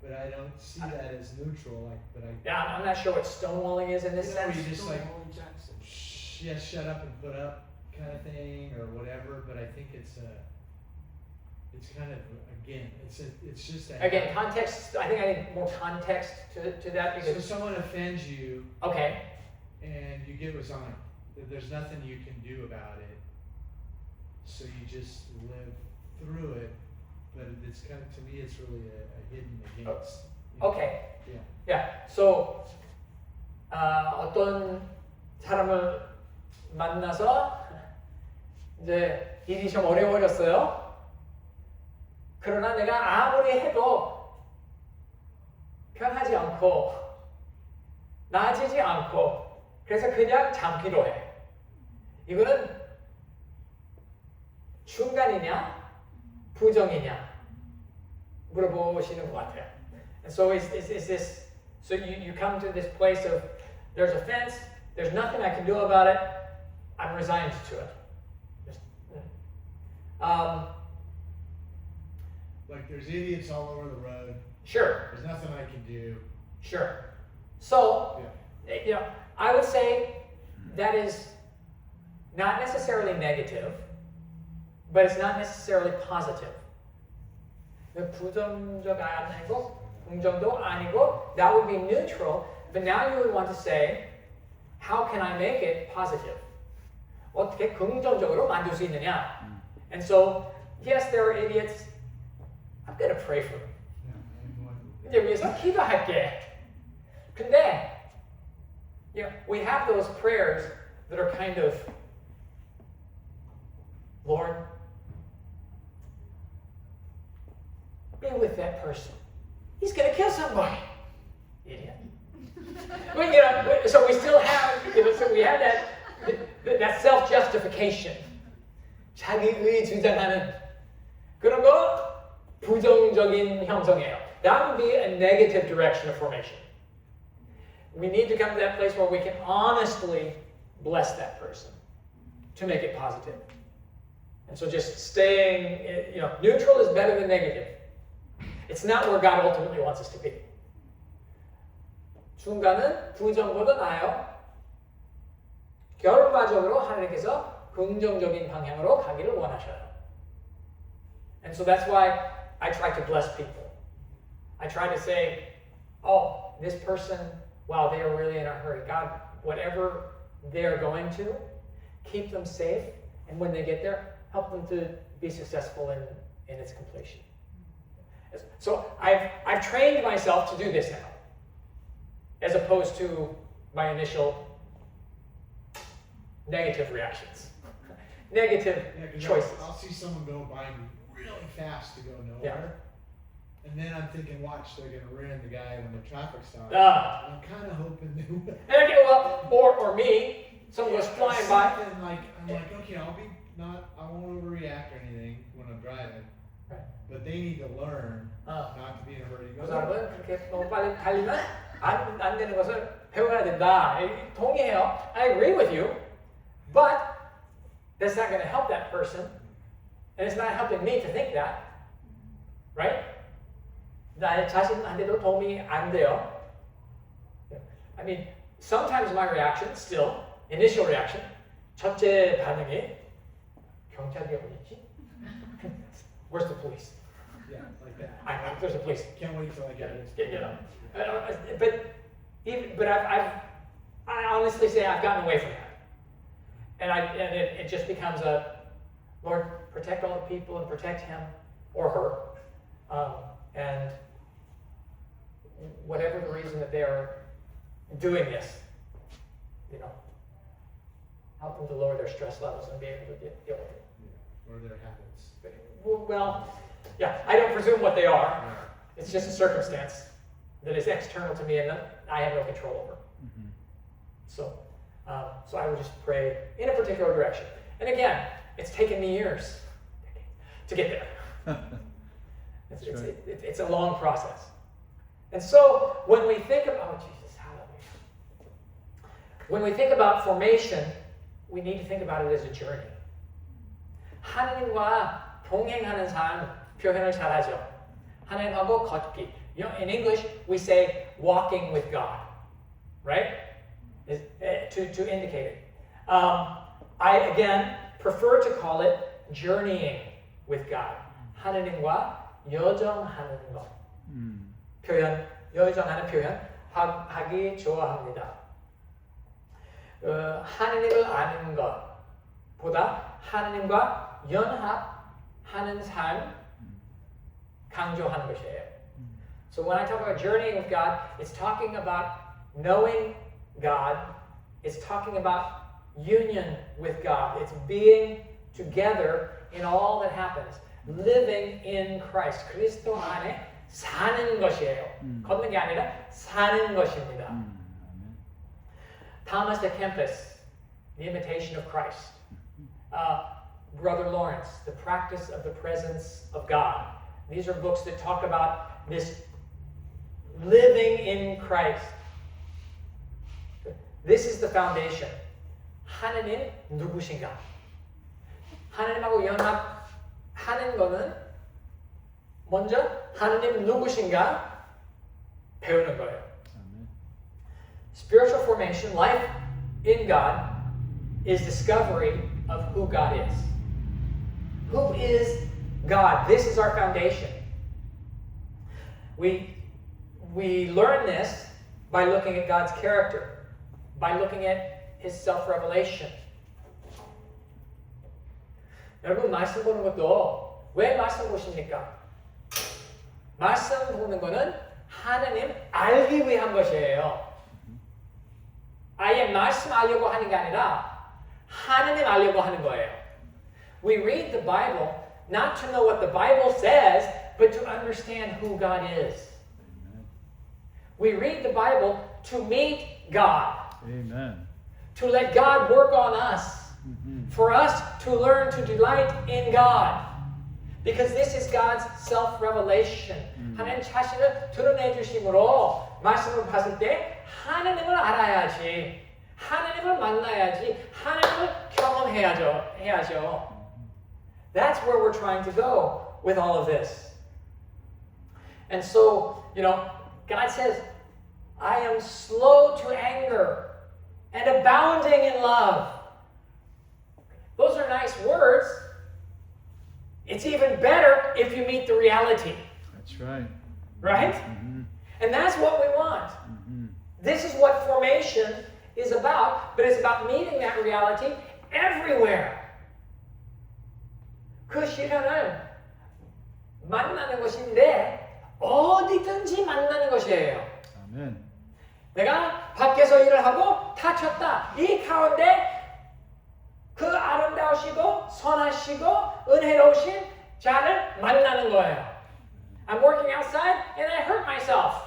Speaker 2: but I don't see that as neutral. Like, but I.
Speaker 1: Yeah, I'm not sure what stonewalling is in this
Speaker 2: You know,
Speaker 1: sense.
Speaker 2: you just like, shut up and put up kind of thing or whatever. But I think it's kind of, again, it's just a.
Speaker 1: Again, context. I think I need more context to that
Speaker 2: So
Speaker 1: because.
Speaker 2: someone offends you.
Speaker 1: Okay.
Speaker 2: And you get resigned. There's nothing you can do about it. So you just live through it. But it's kind of, to me, it's really a hidden against. You know?
Speaker 1: Okay.
Speaker 2: Yeah.
Speaker 1: Yeah. So 어떤 사람을 만나서 이제 일이 좀 어려워졌어요. 그러나 내가 아무리 해도 편하지 않고 나아지지 않고 그래서 그냥 참기로 해. 이거는 중간이냐 부정이냐 물어보시는 것 같아요. And so is this, so you come to this place of there's offense, there's nothing I can do about it, I'm resigned to it.
Speaker 2: Like there's idiots all over the road.
Speaker 1: Sure.
Speaker 2: There's nothing I can do.
Speaker 1: Sure. So,
Speaker 2: Yeah.
Speaker 1: I would say that is not necessarily negative, but it's not necessarily positive. 부정적 아니고 긍정도 아니고 that would be neutral, but now you would want to say, how can I make it positive? 어떻게 긍정적으로 만들 수 있느냐? And so, yes, there are idiots. I'm going to pray for them. 이제 위해서 기도할게. 근데, we have those prayers that are kind of, Lord, be with that person. He's going to kill somebody. Idiot. So we still have, so we have that self-justification. 자기의 주장하는 그런 거 부정적인 형성이에요. That would be a negative direction of formation. We need to come to that place where we can honestly bless that person to make it positive. And so just staying, neutral is better than negative. It's not where God ultimately wants us to be. 중간은 부정보다 나아요. 결과적으로 하나님께서 긍정적인 방향으로 가기를 원하셔요. And so that's why I try to bless people. I try to say, oh, this person, wow, they are really in a hurry. God, whatever they're going to, keep them safe. And when they get there, help them to be successful in its completion. So I've trained myself to do this now, as opposed to my initial negative reactions, negative choices.
Speaker 2: I'll see someone go by me really fast to go nowhere. And then I'm thinking, watch, they're going to rear end the guy when the traffic stops. I'm kind of hoping they will.
Speaker 1: Okay, well, or me, someone goes flying by.
Speaker 2: I'm like, okay, I won't overreact or anything when I'm driving.
Speaker 1: Right.
Speaker 2: But they need to learn not to be in a hurry.
Speaker 1: 그 사람은 그렇게 너무 빨리 달리면 안 되는 것을 배워야 된다. 동의해요. I agree with you. But that's not going to help that person. And it's not helping me to think that. Right? 나의 자신한테도 도움이 안 돼요. I mean, sometimes my reaction, still, initial reaction, 첫째 반응이 경찰이 어디 있지? Where's the police?
Speaker 2: Yeah, like that.
Speaker 1: I know there's a police.
Speaker 2: Can't wait till I get it.
Speaker 1: But I honestly say I've gotten away from that, and it just becomes a Lord, protect all the people and protect him or her. they are doing this, help them to lower their stress levels and be able to deal with it.
Speaker 2: Yeah. Or their habits.
Speaker 1: Well, yeah, I don't presume what they are.
Speaker 2: Yeah.
Speaker 1: It's just a circumstance that is external to me and that I have no control over.
Speaker 3: Mm-hmm.
Speaker 1: So I would just pray in a particular direction. And again, it's taken me years to get there. It's a long process. And so when we think about, Jesus, hallelujah. When we think about formation, we need to think about it as a journey. 하나님과 동행하는 삶 표현을 잘하죠. 하나님하고 걷기. In English, we say walking with God, right? To indicate it. I, again, prefer to call it journeying with God. 하나님과 여정하는 것. 표현, 여정하는 표현 하기 좋아합니다. 하나님을 아는 것보다 하나님과 연합하는 삶 강조하는 것이에요. So when I talk about journeying with God, it's talking about knowing God. It's talking about union with God. It's being together in all that happens. Living in Christ. 그리스도 안에 사는 것이에요. 걷는 게 아니라 사는 것입니다. Thomas de Kempis, The Imitation of Christ. Brother Lawrence, The Practice of the Presence of God. These are books that talk about this living in Christ. This is the foundation. 하나님 누구신가? 하나님하고 연합하는 거는 먼저 하나님 누구신가 배우는 거예요. Spiritual formation, life in God, is discovery of who God is. Who is God? This is our foundation. We learn this by looking at God's character, by looking at His self-revelation. 여러분, 말씀 보는 것도 왜 말씀 보십니까? 말씀 보는 거는 하나님 알기 위한 것이에요. 아예 말씀 알려고 하는 게 아니라 하나님 알려고 하는 거예요. We read the Bible not to know what the Bible says, but to understand who God is. We read the Bible to meet God.
Speaker 3: Amen.
Speaker 1: To let God work on us. For us to learn to delight in God. Because this is God's self-revelation. 하나님 자신을 드러내 주심으로 말씀을 봤을 때 하나님을 알아야지. 하나님을 만나야지. 하나님을 경험해야죠. That's where we're trying to go with all of this. And so, God says, I am slow to anger and abounding in love. Those are nice words. It's even better if you meet the reality.
Speaker 3: That's right.
Speaker 1: Right?
Speaker 3: Mm-hmm.
Speaker 1: And that's what we want.
Speaker 3: Mm-hmm.
Speaker 1: This is what formation is about, but it's about meeting that reality everywhere. 그 시련을 만나는 것인데 어디든지 만나는 것이에요.
Speaker 3: 아멘.
Speaker 1: 내가 밖에서 일을 하고 다쳤다. 이 가운데 그 아름다우시고 선하시고 은혜로우신 자를 만나는 거예요. I'm working outside and I hurt myself.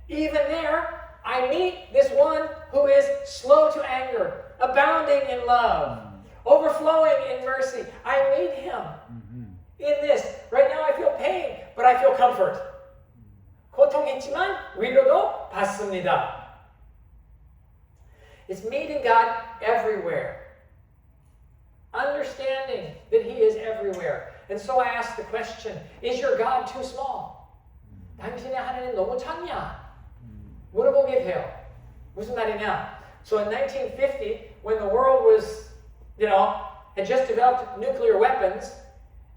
Speaker 1: Even there, I meet this one who is slow to anger, abounding in love, overflowing in mercy. I meet him in this. Right now I feel pain, but I feel comfort. 고통있지만 위로도 받습니다. It's meeting God everywhere. Understanding that He is everywhere. And so I ask the question, is your God too small? 당신의 하나님 너무 작냐? 물어보게 돼요. 무슨 말이냐? So in 1950, when the world was, had just developed nuclear weapons,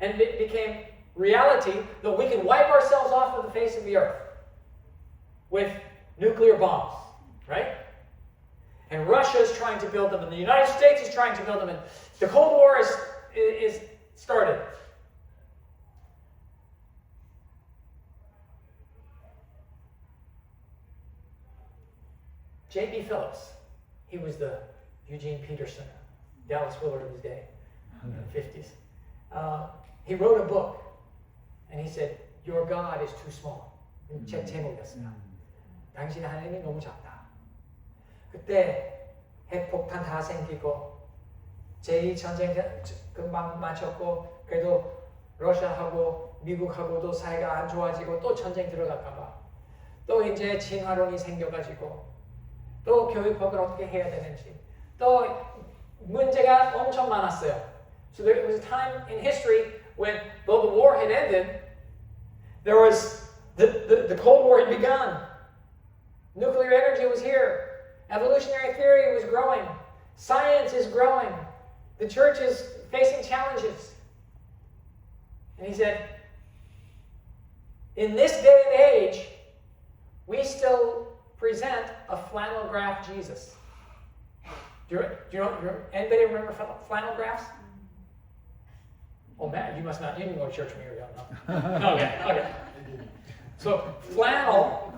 Speaker 1: and it became reality that we can wipe ourselves off of the face of the earth with nuclear bombs, right? And Russia is trying to build them, and the United States is trying to build them, and the Cold War is started. J.B. Phillips, he was the Eugene Peterson, Dallas Willard of his day, in the 50s. He wrote a book, and he said, Your God is too small. 책 제목이었어요. 당신의 하나님이 너무 작다. 그때 핵폭탄 다 생기고 제2전쟁 금방 마쳤고 그래도 러시아하고 미국하고도 사이가 안 좋아지고 또 전쟁 들어갈까봐 또 이제 진화론이 생겨가지고 또 교육법을 어떻게 해야 되는지 또 문제가 엄청 많았어요. So there was a time in history when, though the war had ended, there was the Cold War had begun. Nuclear energy was here. Evolutionary theory was growing. Science is growing. The church is facing challenges. And he said, in this day and age, we still present a flannel graph Jesus. Do you know, anybody remember flannel graphs? Oh man, you must not, you didn't go to church when you were young, no? Okay. So flannel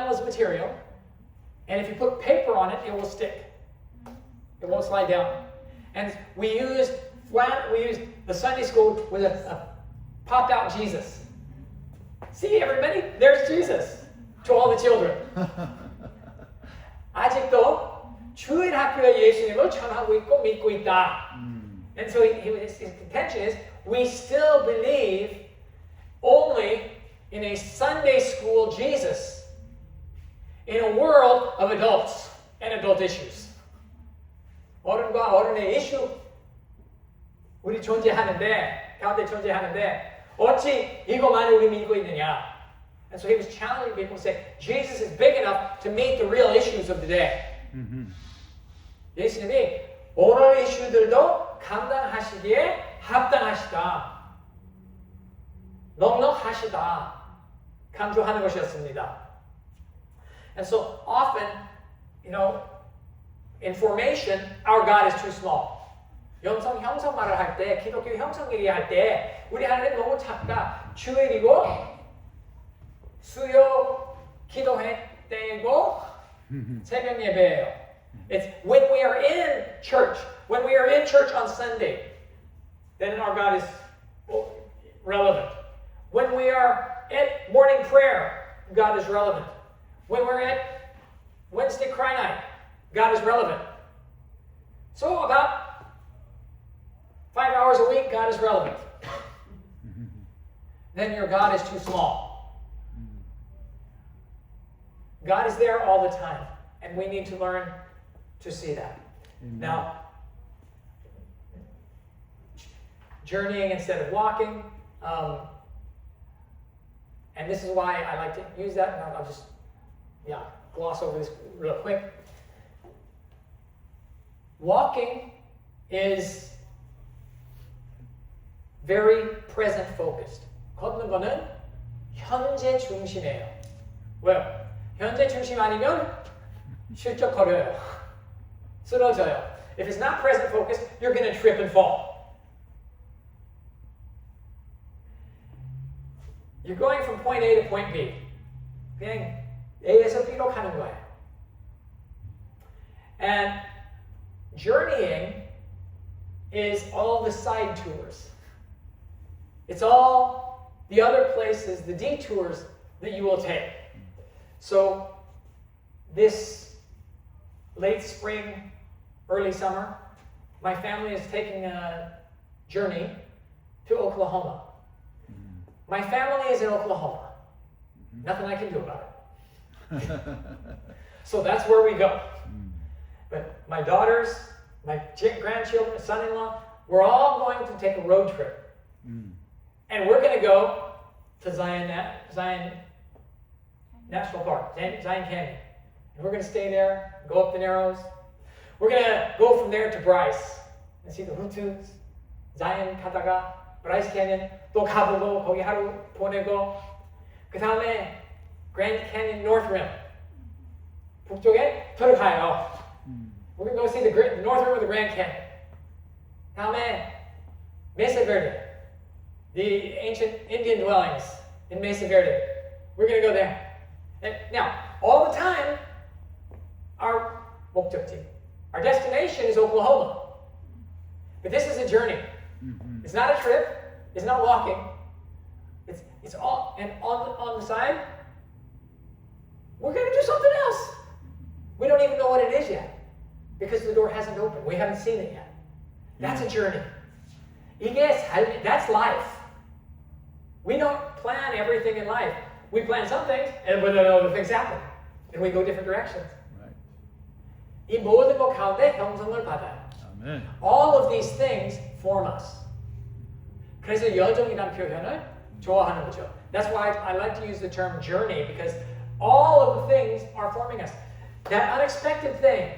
Speaker 1: is material, and if you put paper on it, it will stick. It won't slide down. And we used the Sunday school with a popped out Jesus. See everybody? There's Jesus to all the children. 아직도 주일 학교에 예수님을 전하고 있고 믿고 있다. And so his contention is, we still believe only in a Sunday school Jesus in a world of adults and adult issues. 어른과 어른의 이슈 우리 가운데 존재하는데 어찌 이거만을 우리 믿고 있느냐? And so he was challenging people to say, Jesus is big enough to meet the real issues of the day. 예수님이 오늘 이슈들도 감당하시기에 합당하시다. 넉넉하시다. 강조하는 것이었습니다. And so often, in formation, our God is too small. 형성 말을 할 때, 기독교 형성 얘기할 때, 우리 하나님 너무 작다. 주일이고, 수요 기도회 때이고, 새벽 예배예요. It's when we are in church on Sunday, then our God is relevant. When we are at morning prayer, God is relevant. When we're at Wednesday cry night, God is relevant. So about 5 hours a week, God is relevant. Then your God is too small. God is there all the time, and we need to learn to see that.
Speaker 3: Amen.
Speaker 1: Now, journeying instead of walking, and this is why I like to use that, and I'll just gloss over this real quick. Walking is very present focused. 걷는 거는 현재 중심이에요. 왜요? 현재 중심 아니면 실적 걸려요. 쓰러져요. If it's not present focused, you're going to trip and fall. You're going from point A to point B. 그냥 A에서 B로 가는 거예요. And journeying is all the side tours. It's all the other places, the detours that you will take. So this late spring, early summer, my family is taking a journey to Oklahoma. My family is in Oklahoma. Nothing I can do about it. So that's where we go. But my daughters, my grandchildren, son-in-law, we're all going to take a road trip. And we're going to go to Zion National Park, Zion Canyon. And we're going to stay there, go up the Narrows. We're going to go from there to Bryce and see the Hutus, Zion 가다가 Bryce Canyon 또 가보고 거기 하루 보내고 그 다음에 Grand Canyon North Rim 북쪽에 들어가요. We're going to go see the North Rim of the Grand Canyon. 다음에 Mesa Verde, the ancient Indian dwellings in Mesa Verde. We're going to go there. And now, all the time, our 목적지. Our destination is Oklahoma. But this is a journey. It's not a trip. It's not walking. It's all, and on the side, we're going to do something else. We don't even know what it is yet because the door hasn't opened. We haven't seen it yet. That's a journey. That's life. We don't plan everything in life. We plan some things, and when other things happen, and we go different directions.
Speaker 3: Right.
Speaker 1: 이 모든 것 가운데 형성을 받아요.
Speaker 3: Amen.
Speaker 1: All of these things form us. 그래서 여정이란 표현을 좋아하는 거죠. That's why I like to use the term journey, because all of the things are forming us. That unexpected thing.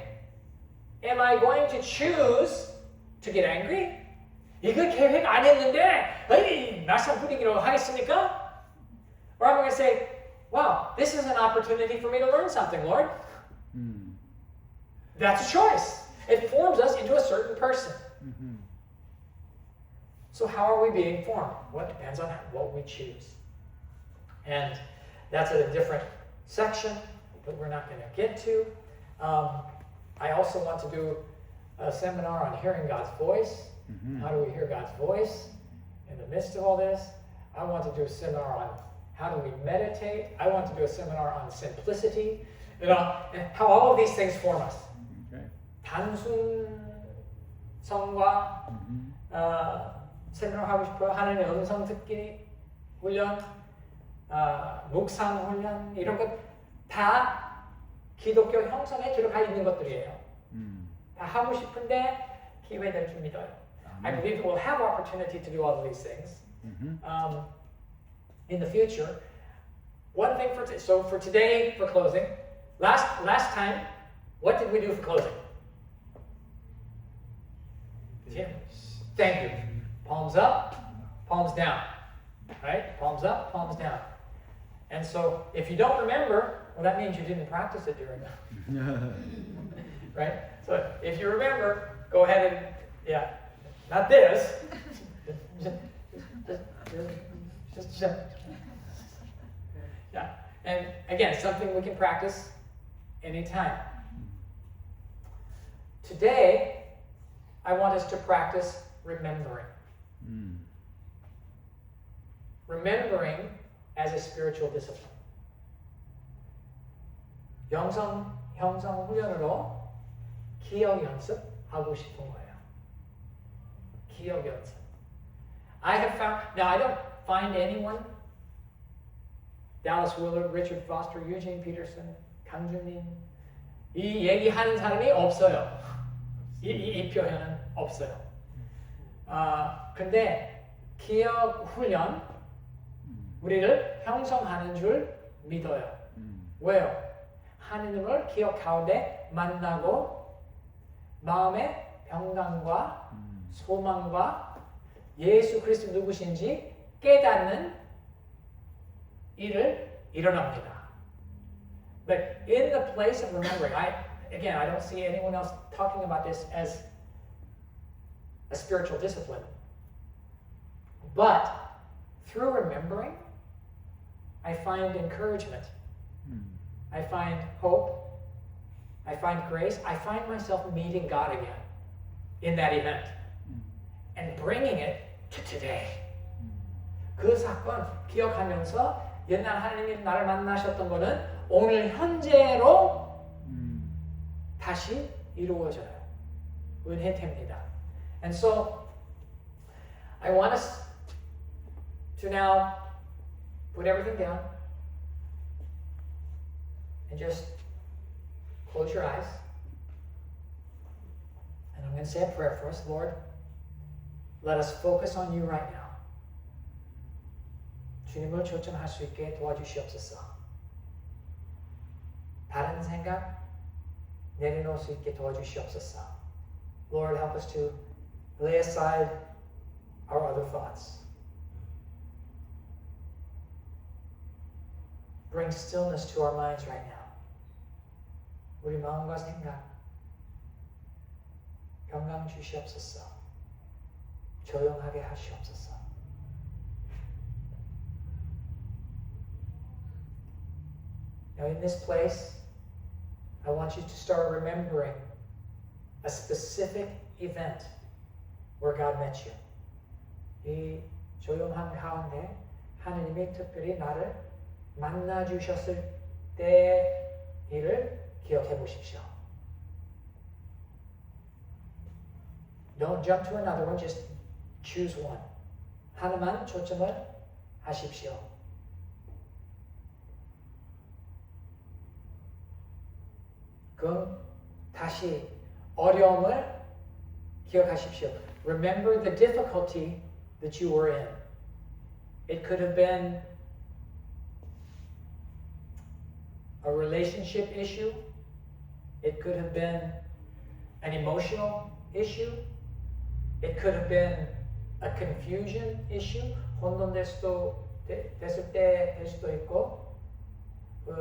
Speaker 1: Am I going to choose to get angry? 이거 계획 안 했는데, 에이, 날상 분위기로 하겠습니까? Or I'm going to say, wow, this is an opportunity for me to learn something, Lord. That's a choice. It forms us into a certain person. So how are we being formed? Well, it depends on what we choose. And that's a different section that we're not going to get to. I also want to do a seminar on hearing God's voice. How do we hear God's voice in the midst of all this? I want to do a seminar on how do we meditate. I want to do a seminar on simplicity. And how all of these things form us.
Speaker 3: Okay.
Speaker 1: 단순성과 세미나 하고 싶어요. 하나님의 음성 듣기 훈련, 묵상 훈련 이런 것 다 기독교 형성에 들어가 있는 것들이에요. 다 하고 싶은데 기회될 줄 믿어요. I believe we'll have opportunity to do all of these things in the future. One thing for today, for closing, last time, what did we do for closing? Jim, thank you. Palms up, palms down. Right? Palms up, palms down. And so, if you don't remember, well, that means you didn't practice it during that. Right? So, if you remember, go ahead and, yeah, not this. Just yeah. And again, something we can practice anytime. Today, I want us to practice remembering. Remembering as a spiritual discipline. 형성 훈련으로 기억 연습하고 싶은 거예요. 기억 연습. I have found, now I don't find anyone, Dallas Willard, Richard Foster, Eugene Peterson, 강준민, 이 얘기하는 사람이 없어요. 이 표현은 없어요. 근데 기억 훈련, 우리를 형성하는 줄 믿어요. 왜요? 하느님을 기억 가운데 만나고 마음의 평강과 소망과 예수 그리스도 누구신지 깨닫는 일을 일어납니다. But in the place of remembering, I don't see anyone else talking about this as a spiritual discipline. But through remembering, I find encouragement. I find hope. I find grace. I find myself meeting God again in that event and bringing it to today. 그 사건 기억하면서 옛날 하나님이 나를 만나셨던 거는 오늘 현재로 다시 이루어져요. 은혜됩니다. And so I want us to now put everything down and just close your eyes. And I'm going to say a prayer for us. Lord, let us focus on you right now. 주님을 초점할 수 있게 도와주시옵소서. 다른 생각 내려놓을 수 있게 도와주시옵소서. Lord, help us to lay aside our other thoughts. Bring stillness to our minds right now. 우리 마음과 생각 평강 주시옵소서. 조용하게 하시옵소서. Now in this place, I want you to start remembering a specific event where God met you. 이 조용한 가운데 하느님이 특별히 나를 만나 주셨을 때의 일을 기억해 보십시오. Don't jump to another one, just choose one. 하나만 초점을 하십시오. 그럼 다시 어려움을 기억하십시오. Remember the difficulty that you were in. It could have been a relationship issue. It could have been an emotional issue. It could have been a confusion issue. 혼돈될 수도 됐을 때 될 수도 있고,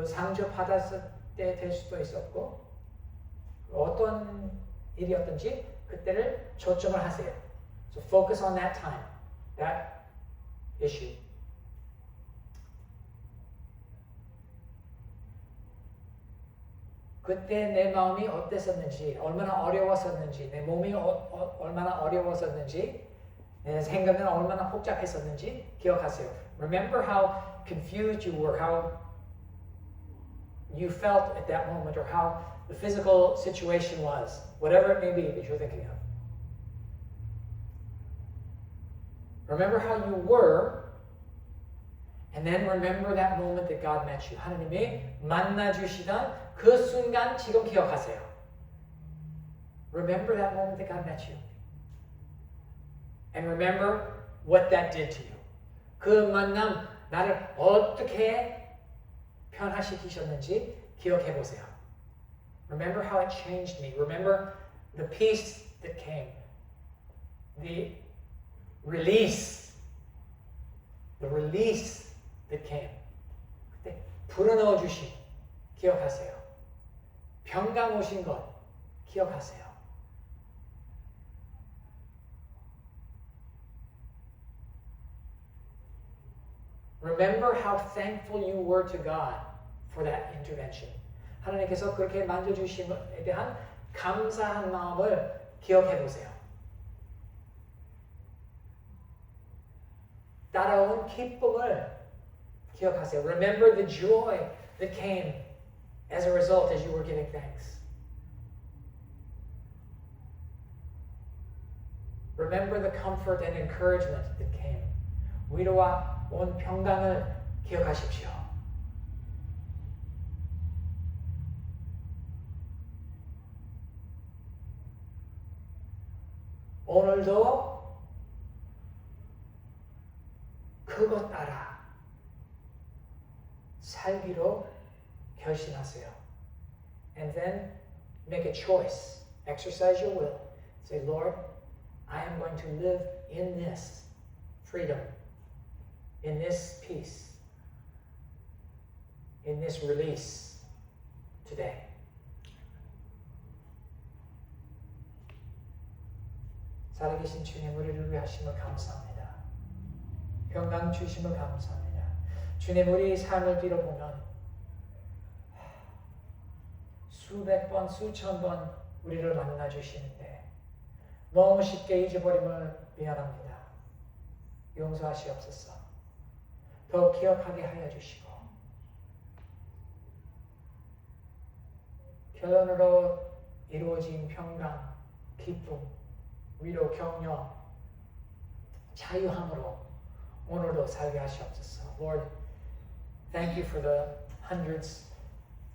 Speaker 1: 상처 받았을 때 될 수도 있었고, 어떤 일이었든지 그때를 초점을 하세요. So focus on that time, that issue. 그때 내 마음이 어땠었는지, 얼마나 어려웠었는지, 내 몸이 얼마나 어려웠었는지, 내 생각은 얼마나 복잡했었는지 기억하세요. Remember how confused you were, how you felt at that moment, or how the physical situation was, whatever it may be that you're thinking of. Remember how you were, and then remember that moment that God met you. 하나님이 만나주시던 그 순간 지금 기억하세요. Remember that moment that God met you. And remember what that did to you. 그 만남 나를 어떻게 변화시키셨는지 기억해 보세요. Remember how it changed me. Remember the peace that came. The release that came. 그때 불어넣어 주신 기억하세요. 평강 오신 것 기억하세요. Remember how thankful you were to God for that intervention. 하나님께서 그렇게 만져주신 것에 대한 감사한 마음을 기억해 보세요. 따라온 기쁨을 기억하세요. Remember the joy that came as a result as you were giving thanks. Remember the comfort and encouragement that came. 위로와 온 평강을 기억하십시오. 오늘도 그것 따라 살기로 결심하세요. And then make a choice. Exercise your will. Say, Lord, I am going to live in this freedom, in this peace, in this release today. 살아계신 주님, 우리를 위하심을 감사합니다. 평강 주심을 감사합니다. 주님, 우리 삶을 뒤로보면 수백 번, 수천 번 우리를 만나주시는데 너무 쉽게 잊어버림을 미안합니다. 용서하시옵소서. 더 기억하게 하여 주시고 결론으로 이루어진 평강, 기쁨, 위로, 격려, 자유함으로 오늘도 살게 하시옵소서. Lord, thank you for the hundreds,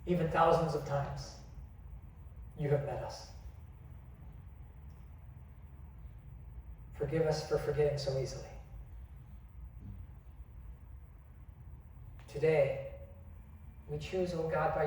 Speaker 1: even thousands of times you have met us. Forgive us for forgetting so easily. Today, we choose, oh God, by